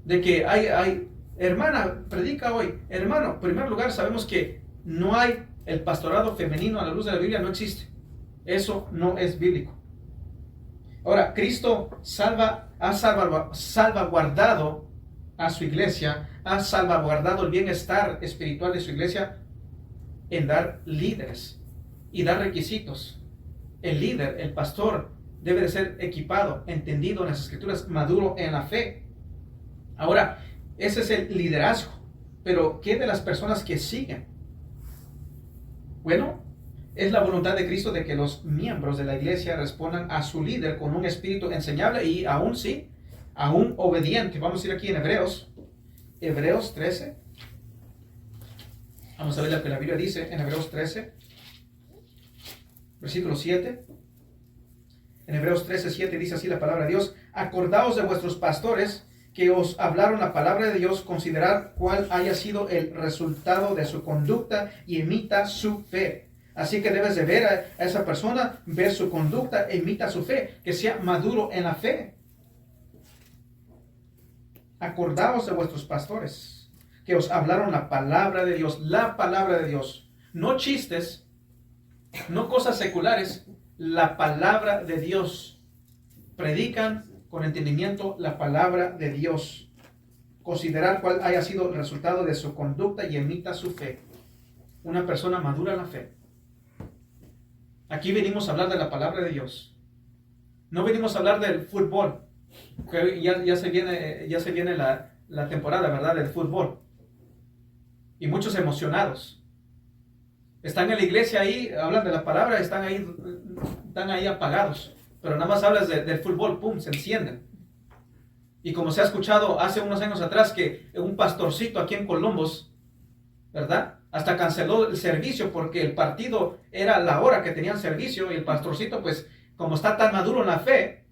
De que hay hermana, predica hoy. Hermano, en primer lugar sabemos que no hay el pastorado femenino a la luz de la Biblia, no existe. Eso no es bíblico. Ahora, Cristo ha salvaguardado a su iglesia, ha salvaguardado el bienestar espiritual de su iglesia en dar líderes y dar requisitos. El líder, el pastor, debe de ser equipado, entendido en las escrituras, maduro en la fe. Ahora, ese es el liderazgo. Pero, ¿qué de las personas que siguen? Bueno, es la voluntad de Cristo de que los miembros de la iglesia respondan a su líder con un espíritu enseñable y aún obediente. Vamos a ir aquí en Hebreos 13. Vamos a ver lo que la Biblia dice en Hebreos 13, versículo 7. En Hebreos 13, 7 dice así la palabra de Dios: acordaos de vuestros pastores que os hablaron la palabra de Dios, considerad cuál haya sido el resultado de su conducta y imita su fe. Así que debes de ver a esa persona, ver su conducta e imita su fe, que sea maduro en la fe. Acordaos de vuestros pastores que os hablaron la palabra de Dios, no chistes, no cosas seculares, la palabra de Dios. Predican con entendimiento la palabra de Dios. Considerar cuál haya sido el resultado de su conducta y imita su fe. Una persona madura en la fe. Aquí venimos a hablar de la palabra de Dios. No venimos a hablar del fútbol. Que ya se viene la temporada, ¿verdad? Del fútbol. Y muchos emocionados. Están en la iglesia ahí, hablan de la palabra, están ahí apagados. Pero nada más hablas del fútbol, ¡pum!, se encienden. Y como se ha escuchado hace unos años atrás que un pastorcito aquí en Columbus, ¿verdad?, hasta canceló el servicio porque el partido era la hora que tenían servicio y el pastorcito, pues, como está tan maduro en la fe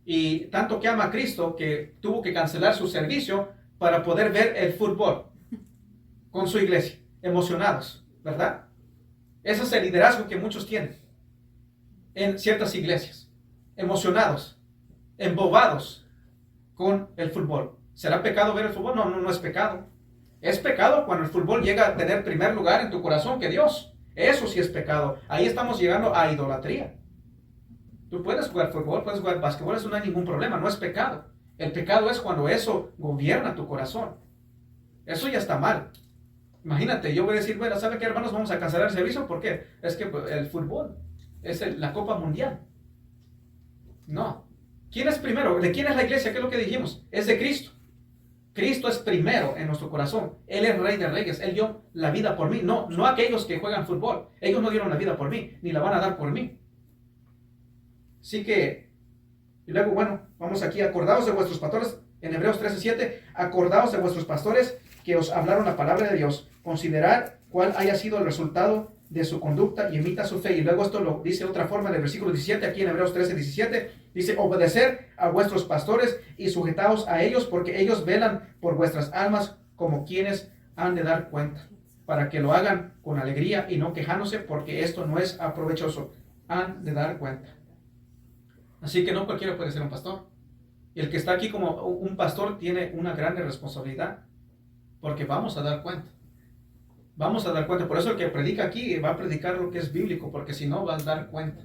y tanto que ama a Cristo, que tuvo que cancelar su servicio para poder ver el fútbol con su iglesia, emocionados, ¿verdad? Ese es el liderazgo que muchos tienen en ciertas iglesias, emocionados, embobados con el fútbol. ¿Será pecado ver el fútbol? No, no es pecado. Es pecado cuando el fútbol llega a tener primer lugar en tu corazón que Dios. Eso sí es pecado. Ahí estamos llegando a idolatría. Tú puedes jugar fútbol, puedes jugar básquetbol, eso no hay ningún problema, no es pecado. El pecado es cuando eso gobierna tu corazón. Eso ya está mal. Imagínate, yo voy a decir, bueno, ¿sabe qué, hermanos? Vamos a cancelar el servicio. ¿Por qué? Es que el fútbol es la Copa Mundial. No. ¿Quién es primero? ¿De quién es la iglesia? ¿Qué es lo que dijimos? Es de Cristo. Cristo es primero en nuestro corazón. Él es Rey de Reyes. Él dio la vida por mí. No aquellos que juegan fútbol. Ellos no dieron la vida por mí, ni la van a dar por mí. Así que, y luego, bueno, vamos aquí. Acordaos de vuestros pastores, en Hebreos 13:7, acordaos de vuestros pastores que os hablaron la palabra de Dios. Considerad cuál haya sido el resultado de su conducta y imita su fe. Y luego esto lo dice de otra forma en el versículo 17, aquí en Hebreos 13:17, dice: obedecer a vuestros pastores y sujetaos a ellos, porque ellos velan por vuestras almas como quienes han de dar cuenta, para que lo hagan con alegría y no quejándose, porque esto no es aprovechoso. Han de dar cuenta. Así que no cualquiera puede ser un pastor. Y el que está aquí como un pastor tiene una gran responsabilidad, porque vamos a dar cuenta. Vamos a dar cuenta. Por eso el que predica aquí va a predicar lo que es bíblico, porque si no va a dar cuenta.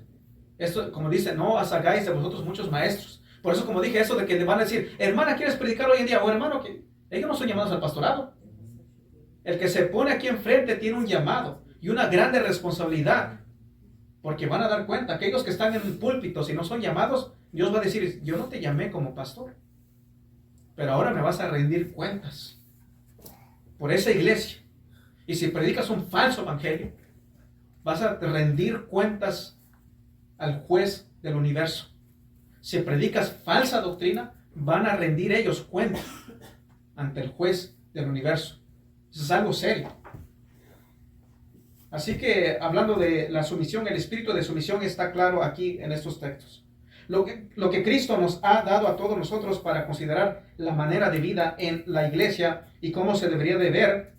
Esto, como dice, no os hagáis de vosotros muchos maestros. Por eso, como dije, eso de que le van a decir, hermana, ¿quieres predicar hoy en día? O hermano, que ellos no son llamados al pastorado. El que se pone aquí enfrente tiene un llamado y una grande responsabilidad. Porque van a dar cuenta, aquellos que están en púlpitos y no son llamados, Dios va a decir, yo no te llamé como pastor, pero ahora me vas a rendir cuentas por esa iglesia. Y si predicas un falso evangelio, vas a rendir cuentas al juez del universo. Si predicas falsa doctrina, van a rendir ellos cuentas ante el juez del universo. Eso es algo serio. Así que hablando de la sumisión, el espíritu de sumisión está claro aquí en estos textos. Lo que Cristo nos ha dado a todos nosotros para considerar la manera de vida en la iglesia y cómo se debería de ver,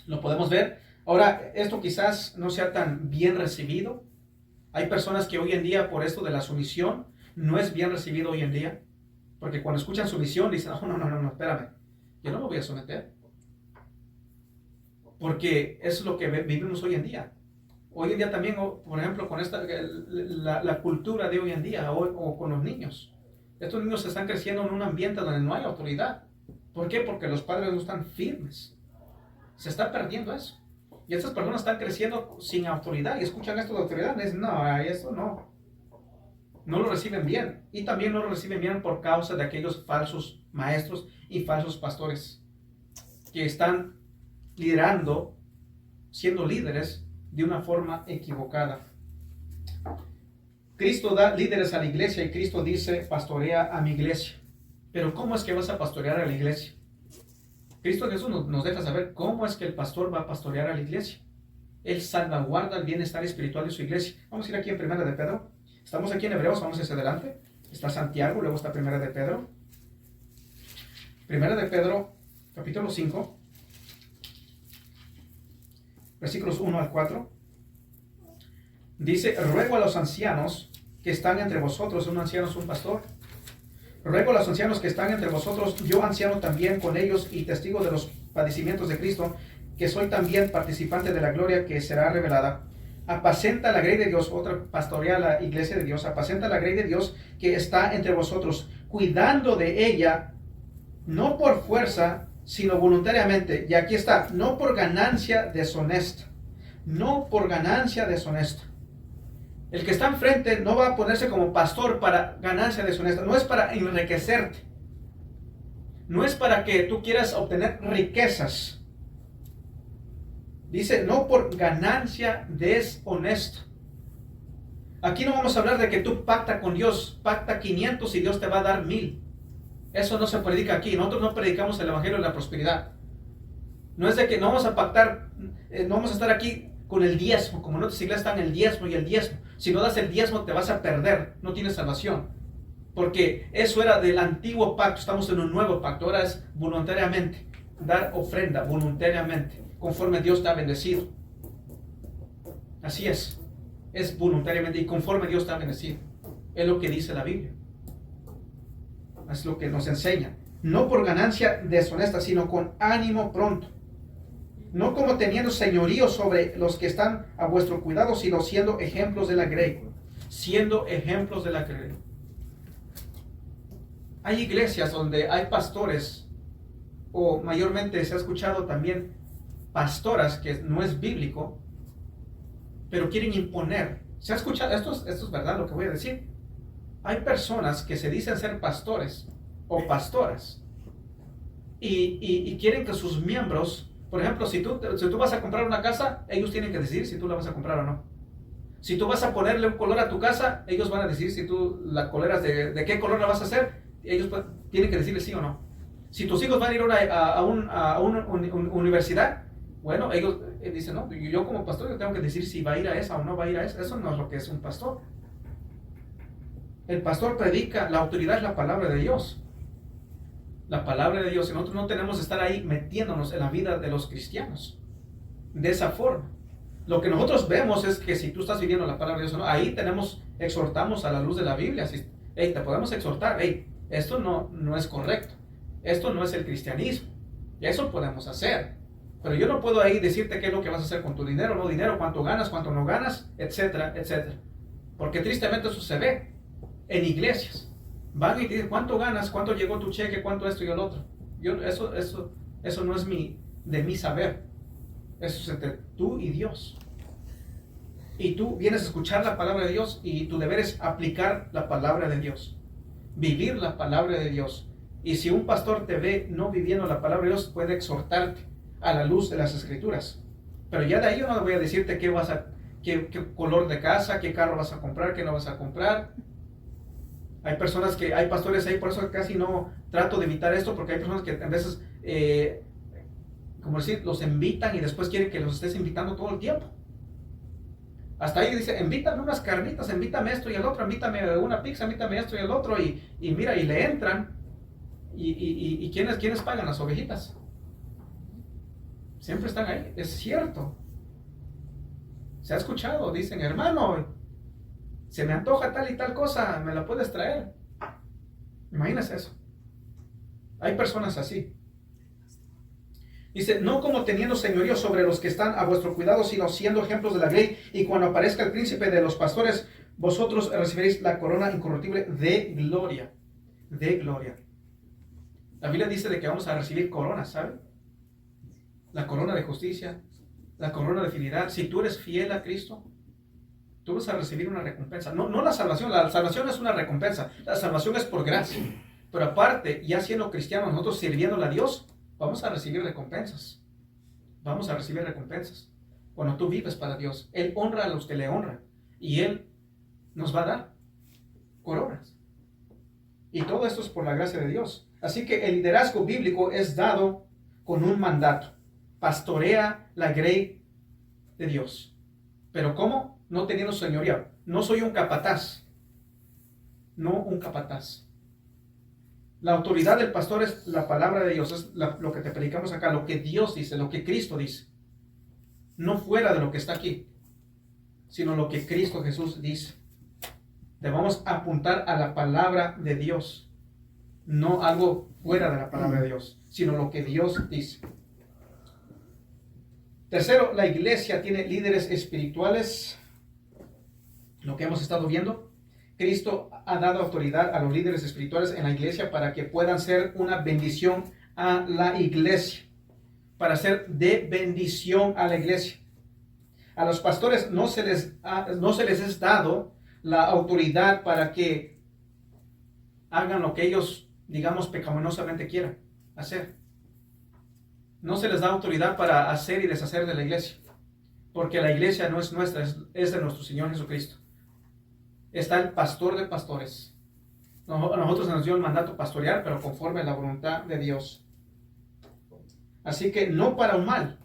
lo podemos ver. Ahora, esto quizás no sea tan bien recibido. Hay personas que hoy en día, por esto de la sumisión, no es bien recibido hoy en día. Porque cuando escuchan sumisión, dicen, no, espérame, yo no me voy a someter. Porque es lo que vivimos hoy en día. Hoy en día también, por ejemplo, con la cultura de hoy en día, o con los niños. Estos niños están creciendo en un ambiente donde no hay autoridad. ¿Por qué? Porque los padres no están firmes. Se está perdiendo eso. Y estas personas están creciendo sin autoridad y escuchan esto de autoridad. Y dicen, no, eso no. No lo reciben bien. Y también no lo reciben bien por causa de aquellos falsos maestros y falsos pastores que están liderando, siendo líderes de una forma equivocada. Cristo da líderes a la iglesia y Cristo dice, pastorea a mi iglesia. Pero ¿cómo es que vas a pastorear a la iglesia? Cristo Jesús nos deja saber cómo es que el pastor va a pastorear a la iglesia. Él salvaguarda el bienestar espiritual de su iglesia. Vamos a ir aquí en Primera de Pedro. Estamos aquí en Hebreos, vamos hacia adelante. Está Santiago, luego está Primera de Pedro. Primera de Pedro, capítulo 5. Versículos 1 al 4, dice, ruego a los ancianos que están entre vosotros, un anciano es un pastor, ruego a los ancianos que están entre vosotros, yo anciano también con ellos y testigo de los padecimientos de Cristo, que soy también participante de la gloria que será revelada. Apacenta la grey de Dios, otra pastorea la iglesia de Dios, apacenta la grey de Dios que está entre vosotros, cuidando de ella, no por fuerza, sino voluntariamente. Y aquí está, no por ganancia deshonesta. No por ganancia deshonesta. El que está enfrente no va a ponerse como pastor para ganancia deshonesta. No es para enriquecerte. No es para que tú quieras obtener riquezas. Dice, no por ganancia deshonesta. Aquí no vamos a hablar de que tú pacta con Dios. Pacta 500 y Dios te va a dar 1000. Eso no se predica aquí. Nosotros no predicamos el evangelio de la prosperidad. No es de que no vamos a pactar, no vamos a estar aquí con el diezmo, como en otras iglesias están el diezmo y el diezmo. Si no das el diezmo te vas a perder, no tienes salvación. Porque eso era del antiguo pacto, estamos en un nuevo pacto. Ahora es voluntariamente, dar ofrenda voluntariamente, conforme Dios te ha bendecido. Así es voluntariamente y conforme Dios te ha bendecido. Es lo que dice la Biblia. Es lo que nos enseña. No por ganancia deshonesta, sino con ánimo pronto. No como teniendo señorío sobre los que están a vuestro cuidado, sino siendo ejemplos de la grey. Siendo ejemplos de la grey. Hay iglesias donde hay pastores, o mayormente se ha escuchado también pastoras, que no es bíblico, pero quieren imponer. Se ha escuchado, esto es verdad lo que voy a decir. Hay personas que se dicen ser pastores o pastoras y quieren que sus miembros, por ejemplo, si tú vas a comprar una casa, ellos tienen que decidir si tú la vas a comprar o no. Si tú vas a ponerle un color a tu casa, ellos van a decidir si tú la coloras de qué color la vas a hacer, ellos tienen que decirle sí o no. Si tus hijos van a ir a una universidad, bueno, ellos dicen, no, yo como pastor yo tengo que decir si va a ir a esa o no va a ir a esa. Eso no es lo que es un pastor. El pastor predica, la autoridad es la palabra de Dios. La palabra de Dios. Y nosotros no tenemos que estar ahí metiéndonos en la vida de los cristianos. De esa forma. Lo que nosotros vemos es que si tú estás viviendo la palabra de Dios, ¿no? Ahí exhortamos a la luz de la Biblia. Te podemos exhortar, esto no es correcto. Esto no es el cristianismo. Eso podemos hacer. Pero yo no puedo ahí decirte qué es lo que vas a hacer con tu dinero, no dinero, cuánto ganas, cuánto no ganas, etcétera, etcétera. Porque tristemente eso se ve en iglesias. Van y te dicen cuánto ganas, cuánto llegó tu cheque, cuánto esto y el otro. Eso no es de mi saber. Eso es entre tú y Dios. Y tú vienes a escuchar la palabra de Dios y tu deber es aplicar la palabra de Dios, vivir la palabra de Dios. Y si un pastor te ve no viviendo la palabra de Dios, puede exhortarte a la luz de las Escrituras. Pero ya de ahí yo no voy a decirte qué color de casa, qué carro vas a comprar, qué no vas a comprar. Hay pastores ahí, por eso casi no trato de evitar esto, porque hay personas que a veces, como decir, los invitan y después quieren que los estés invitando todo el tiempo. Hasta ahí dice, invítame unas carnitas, invítame esto y el otro, invítame una pizza, invítame esto y el otro, y mira, y le entran. ¿Y quiénes pagan? Las ovejitas. Siempre están ahí, es cierto. Se ha escuchado, dicen, hermano, se me antoja tal y tal cosa, ¿me la puedes traer? Imagínese eso. Hay personas así. Dice, no como teniendo señorío sobre los que están a vuestro cuidado, sino siendo ejemplos de la ley, y cuando aparezca el príncipe de los pastores, vosotros recibiréis la corona incorruptible de gloria. De gloria. La Biblia dice de que vamos a recibir coronas, ¿sabe? La corona de justicia, la corona de fidelidad. Si tú eres fiel a Cristo, tú vas a recibir una recompensa. No la salvación es una recompensa. La salvación es por gracia. Pero aparte, ya siendo cristianos, nosotros sirviéndole a Dios, vamos a recibir recompensas. Vamos a recibir recompensas. Cuando tú vives para Dios, Él honra a los que le honran. Y Él nos va a dar coronas. Y todo esto es por la gracia de Dios. Así que el liderazgo bíblico es dado con un mandato. Pastorea la grey de Dios. ¿Pero cómo? No teniendo señoría. No soy un capataz. No un capataz. La autoridad del pastor es la palabra de Dios. Es lo que te predicamos acá. Lo que Dios dice, lo que Cristo dice. No fuera de lo que está aquí, sino lo que Cristo Jesús dice. Debemos apuntar a la palabra de Dios. No algo fuera de la palabra de Dios, sino lo que Dios dice. Tercero, la iglesia tiene líderes espirituales. Lo que hemos estado viendo. Cristo ha dado autoridad a los líderes espirituales en la iglesia para que puedan ser una bendición a la iglesia. Para ser de bendición a la iglesia. A los pastores no se les es dado la autoridad para que hagan lo que ellos, digamos, pecaminosamente quieran hacer. No se les da autoridad para hacer y deshacer de la iglesia, porque la iglesia no es nuestra, es de nuestro Señor Jesucristo. Está el pastor de pastores. A nosotros se nos dio el mandato pastorear, pero conforme a la voluntad de Dios. Así que no para un mal,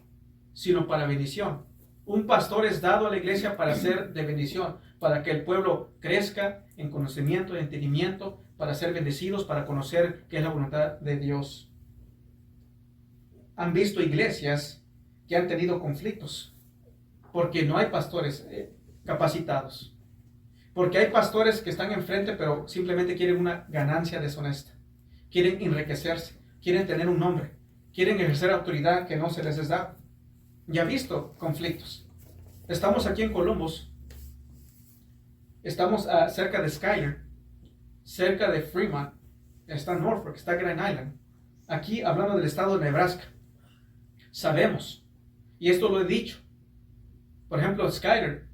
sino para bendición. Un pastor es dado a la iglesia para ser de bendición, para que el pueblo crezca en conocimiento, en entendimiento, para ser bendecidos, para conocer qué es la voluntad de Dios. Han visto iglesias que han tenido conflictos, porque no hay pastores capacitados. Porque hay pastores que están enfrente, pero simplemente quieren una ganancia deshonesta. Quieren enriquecerse, quieren tener un nombre, quieren ejercer autoridad que no se les es dado. Ya he visto conflictos. Estamos aquí en Columbus. Estamos cerca de Schuyler, cerca de Fremont. Está Norfolk, está Grand Island. Aquí hablando del estado de Nebraska. Sabemos, y esto lo he dicho. Por ejemplo, Schuyler,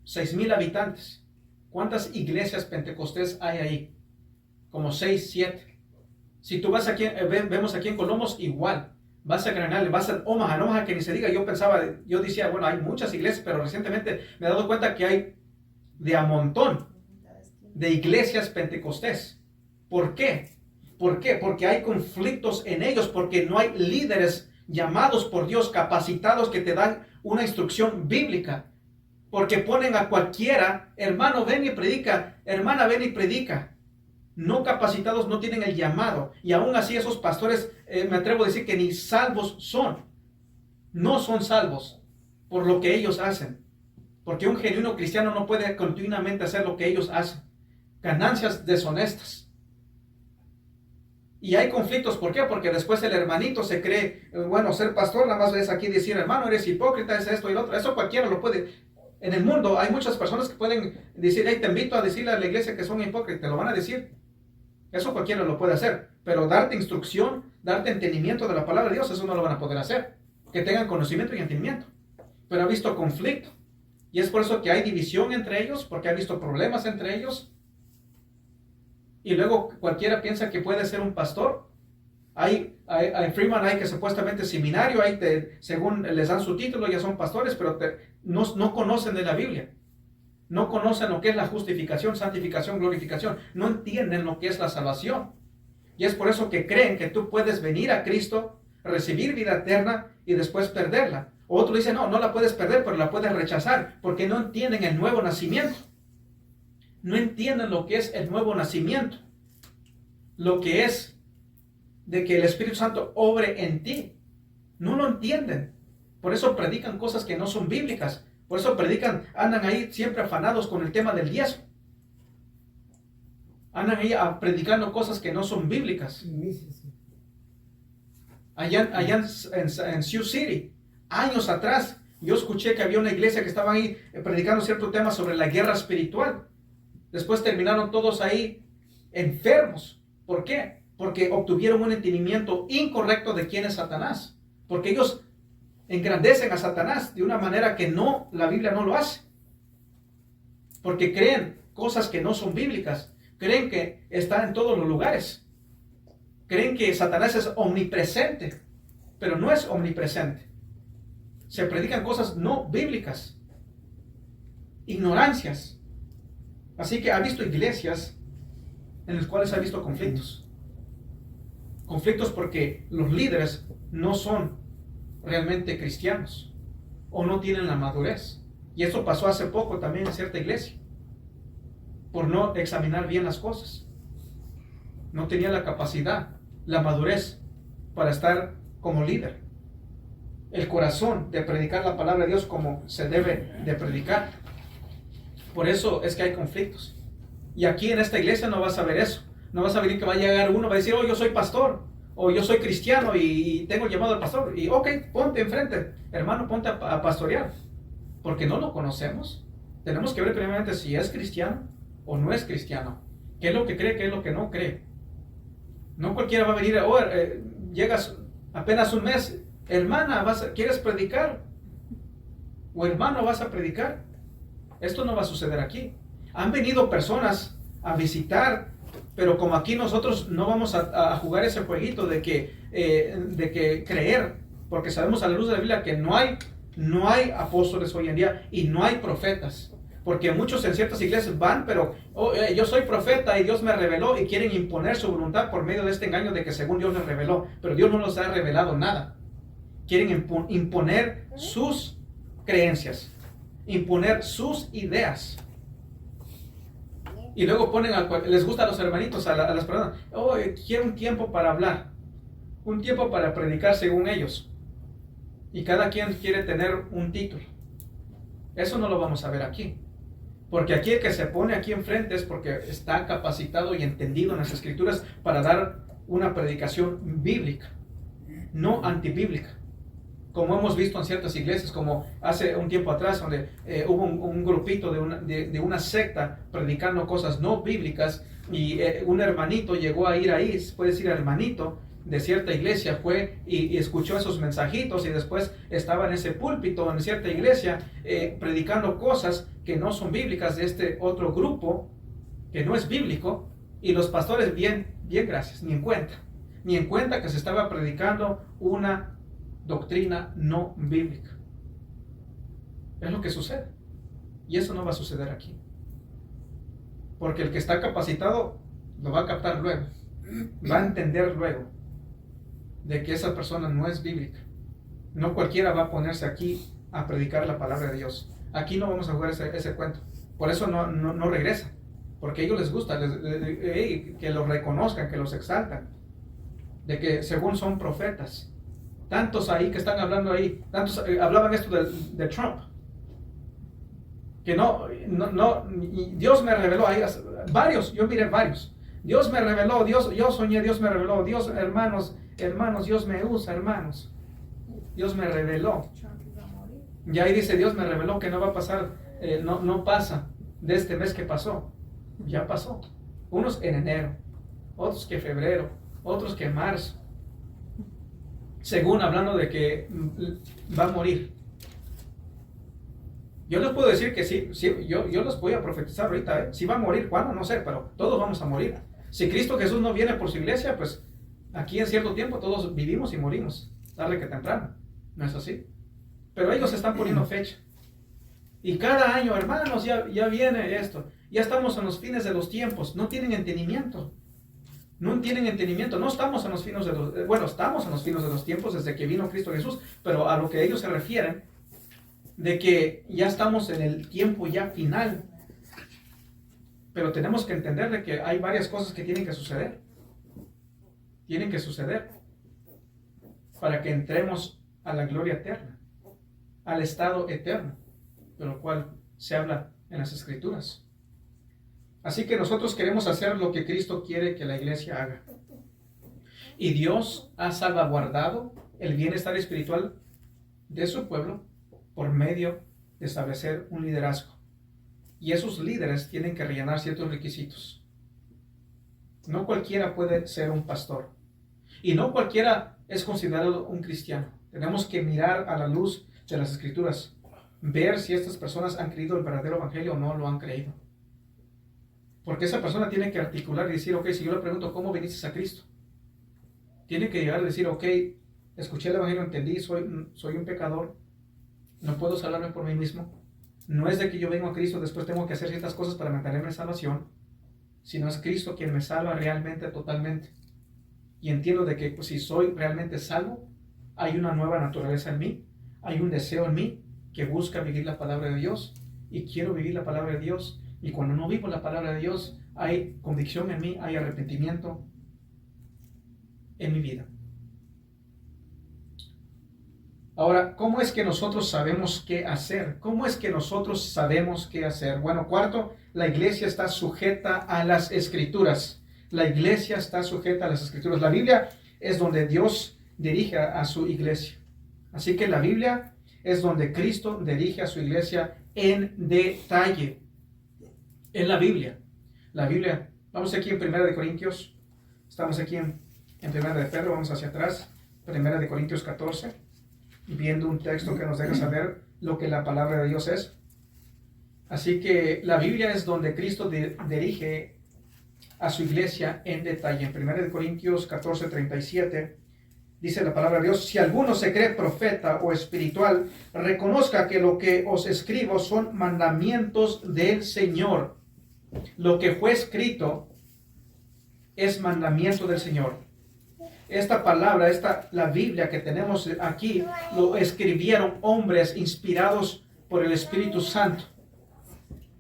6,000 habitantes. ¿Cuántas iglesias pentecostés hay ahí? Como 6, 7. Si tú vas aquí, vemos aquí en Columbus, igual. Vas a Granada, vas a Omaha, que ni se diga. Yo decía, bueno, hay muchas iglesias, pero recientemente me he dado cuenta que hay de a montón de iglesias pentecostés. ¿Por qué? ¿Por qué? Porque hay conflictos en ellos, porque no hay líderes llamados por Dios, capacitados, que te dan una instrucción bíblica. Porque ponen a cualquiera, hermano, ven y predica, hermana, ven y predica. No capacitados, no tienen el llamado. Y aún así esos pastores, me atrevo a decir que ni salvos son. No son salvos por lo que ellos hacen. Porque un genuino cristiano no puede continuamente hacer lo que ellos hacen. Ganancias deshonestas. Y hay conflictos, ¿por qué? Porque después el hermanito se cree, bueno, ser pastor, nada más ves aquí decir, hermano, eres hipócrita, es esto y lo otro. Eso cualquiera lo puede. En el mundo hay muchas personas que pueden decir, hey, te invito a decirle a la iglesia que son hipócritas, te lo van a decir. Eso cualquiera lo puede hacer, pero darte instrucción, darte entendimiento de la palabra de Dios, eso no lo van a poder hacer. Que tengan conocimiento y entendimiento. Pero ha visto conflicto. Y es por eso que hay división entre ellos, porque ha visto problemas entre ellos. Y luego cualquiera piensa que puede ser un pastor. Hay Freeman, hay que supuestamente seminario, según les dan su título, ya son pastores, pero no conocen de la Biblia. No conocen lo que es la justificación, santificación, glorificación. No entienden lo que es la salvación. Y es por eso que creen que tú puedes venir a Cristo, recibir vida eterna y después perderla. Otro dice, no la puedes perder, pero la puedes rechazar, porque no entienden el nuevo nacimiento. No entienden lo que es el nuevo nacimiento. Lo que es de que el Espíritu Santo obre en ti. No lo entienden. Por eso predican cosas que no son bíblicas. Por eso andan ahí siempre afanados con el tema del diezmo. Andan ahí predicando cosas que no son bíblicas. Allá en Sioux City, años atrás, yo escuché que había una iglesia que estaba ahí predicando cierto tema sobre la guerra espiritual. Después terminaron todos ahí enfermos. ¿Por qué? Porque obtuvieron un entendimiento incorrecto de quién es Satanás. Porque ellos engrandecen a Satanás de una manera que la Biblia no lo hace. Porque creen cosas que no son bíblicas. Creen que está en todos los lugares. Creen que Satanás es omnipresente, pero no es omnipresente. Se predican cosas no bíblicas. Ignorancias. Así que ha visto iglesias en las cuales ha visto conflictos. Conflictos porque los líderes no son realmente cristianos o no tienen la madurez. Y esto pasó hace poco también en cierta iglesia, por no examinar bien las cosas. No tenía la capacidad, la madurez para estar como líder, el corazón de predicar la palabra de Dios como se debe de predicar. Por eso es que hay conflictos. Y aquí en esta iglesia no vas a ver eso. No vas a ver que va a llegar uno, va a decir, yo soy pastor, o yo soy cristiano y tengo el llamado al pastor. Y ponte enfrente, hermano, ponte a pastorear. Porque no lo conocemos. Tenemos que ver primeramente si es cristiano o no es cristiano. ¿Qué es lo que cree, qué es lo que no cree? No cualquiera va a venir, llegas apenas un mes, hermana, ¿quieres predicar? O hermano, ¿vas a predicar? Esto no va a suceder aquí. Han venido personas a visitar, pero como aquí nosotros no vamos a jugar ese jueguito de que creer, porque sabemos a la luz de la Biblia que no hay apóstoles hoy en día y no hay profetas. Porque muchos en ciertas iglesias van, pero yo soy profeta y Dios me reveló, y quieren imponer su voluntad por medio de este engaño de que según Dios les reveló, pero Dios no les ha revelado nada. Quieren imponer sus creencias, imponer sus ideas. Y luego les gusta a los hermanitos, a las personas, quiero un tiempo para hablar, un tiempo para predicar según ellos. Y cada quien quiere tener un título. Eso no lo vamos a ver aquí. Porque aquí el que se pone aquí enfrente es porque está capacitado y entendido en las escrituras para dar una predicación bíblica, no antibíblica. Como hemos visto en ciertas iglesias, como hace un tiempo atrás, donde hubo un grupito de una secta predicando cosas no bíblicas, y un hermanito llegó a ir ahí, puede decir hermanito, de cierta iglesia, fue y escuchó esos mensajitos, y después estaba en ese púlpito en cierta iglesia predicando cosas que no son bíblicas de este otro grupo, que no es bíblico, y los pastores bien gracias, ni en cuenta que se estaba predicando una doctrina no bíblica. Es lo que sucede, y eso no va a suceder aquí, porque el que está capacitado lo va a captar luego, va a entender luego de que esa persona no es bíblica. No cualquiera va a ponerse aquí a predicar la palabra de Dios. Aquí no vamos a jugar ese cuento. Por eso no regresa, porque a ellos les gusta que los reconozcan, que los exaltan, de que según son profetas. Tantos ahí que están hablando ahí, tantos hablaban esto de Trump, que Dios me reveló ahí, varios, yo miré varios. Dios me reveló, yo soñé, Dios me reveló, Dios, hermanos, Dios me usa, hermanos. Dios me reveló. Y ahí dice, Dios me reveló que no va a pasar, no pasa de este mes que pasó. Ya pasó. Unos en enero, otros que febrero, otros que marzo. Según hablando de que va a morir. Yo les puedo decir que sí, sí, yo los voy a profetizar ahorita, ¿eh? Si va a morir, ¿cuándo? No sé, pero todos vamos a morir. Si Cristo Jesús no viene por su iglesia, pues aquí en cierto tiempo todos vivimos y morimos, tarde que temprano. ¿No es así? Pero ellos están poniendo fecha. Y cada año, hermanos, ya viene esto. Ya estamos en los fines de los tiempos. No tienen entendimiento. No tienen entendimiento. No estamos en los fines de los... Bueno, estamos en los fines de los tiempos desde que vino Cristo Jesús. Pero a lo que ellos se refieren, de que ya estamos en el tiempo ya final. Pero tenemos que entender de que hay varias cosas que tienen que suceder. Tienen que suceder para que entremos a la gloria eterna, al estado eterno, de lo cual se habla en las Escrituras. Así que nosotros queremos hacer lo que Cristo quiere que la iglesia haga. Y Dios ha salvaguardado el bienestar espiritual de su pueblo por medio de establecer un liderazgo. Y esos líderes tienen que rellenar ciertos requisitos. No cualquiera puede ser un pastor. Y no cualquiera es considerado un cristiano. Tenemos que mirar a la luz de las Escrituras, ver si estas personas han creído el verdadero evangelio o no lo han creído. Porque esa persona tiene que articular y decir, ok, si yo le pregunto, ¿cómo viniste a Cristo? Tiene que llegar a decir, ok, escuché el evangelio, entendí, soy un pecador, no puedo salvarme por mí mismo. No es de que yo vengo a Cristo, después tengo que hacer ciertas cosas para mantenerme en salvación, sino es Cristo quien me salva realmente, totalmente. Y entiendo de que pues, si soy realmente salvo, hay una nueva naturaleza en mí, hay un deseo en mí que busca vivir la palabra de Dios, y quiero vivir la palabra de Dios, y cuando no vivo la palabra de Dios, hay convicción en mí, hay arrepentimiento en mi vida. Ahora, ¿cómo es que nosotros sabemos qué hacer? ¿Cómo es que nosotros sabemos qué hacer? Bueno, cuarto, la iglesia está sujeta a las Escrituras. La iglesia está sujeta a las Escrituras. La Biblia es donde Dios dirige a su iglesia. Así que la Biblia es donde Cristo dirige a su iglesia en detalle. En la Biblia. La Biblia, vamos aquí en 1 Corintios. Estamos aquí en 1 de Pedro, vamos hacia atrás. 1 Corintios 14. Viendo un texto que nos deja saber lo que la palabra de Dios es. Así que la Biblia es donde Cristo dirige a su iglesia en detalle. En 1 Corintios 14, 37 dice la palabra de Dios: si alguno se cree profeta o espiritual, reconozca que lo que os escribo son mandamientos del Señor. Lo que fue escrito es mandamiento del Señor. Esta palabra, la Biblia que tenemos aquí, lo escribieron hombres inspirados por el Espíritu Santo.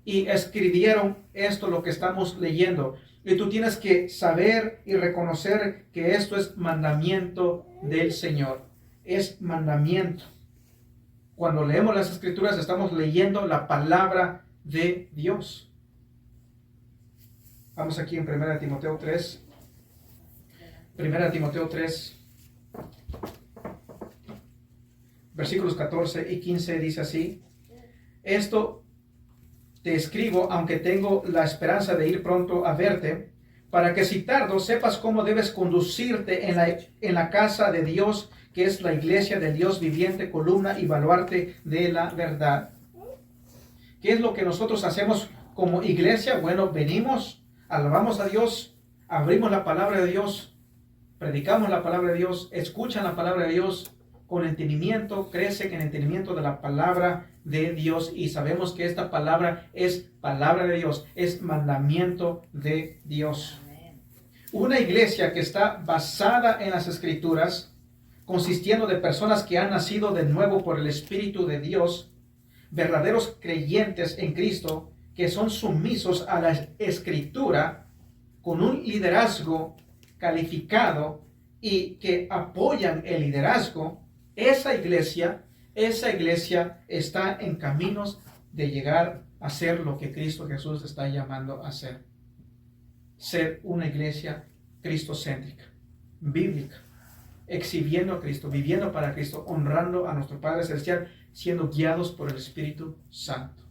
Y escribieron esto, lo que estamos leyendo. Y tú tienes que saber y reconocer que esto es mandamiento del Señor. Es mandamiento. Cuando leemos las Escrituras, estamos leyendo la palabra de Dios. Vamos aquí en 1 Timoteo 3. 1 Timoteo 3, versículos 14 y 15 dice así: esto te escribo, aunque tengo la esperanza de ir pronto a verte, para que si tardo sepas cómo debes conducirte en la casa de Dios, que es la iglesia del Dios viviente, columna y baluarte de la verdad. ¿Qué es lo que nosotros hacemos como iglesia? Bueno, venimos, alabamos a Dios, abrimos la palabra de Dios, predicamos la palabra de Dios, escuchan la palabra de Dios con entendimiento, crecen en entendimiento de la palabra de Dios y sabemos que esta palabra es palabra de Dios, es mandamiento de Dios. Una iglesia que está basada en las Escrituras, consistiendo de personas que han nacido de nuevo por el Espíritu de Dios, verdaderos creyentes en Cristo, que son sumisos a la Escritura, con un liderazgo calificado y que apoyan el liderazgo, esa iglesia está en caminos de llegar a ser lo que Cristo Jesús está llamando a ser. Ser una iglesia cristocéntrica, bíblica, exhibiendo a Cristo, viviendo para Cristo, honrando a nuestro Padre Celestial, siendo guiados por el Espíritu Santo.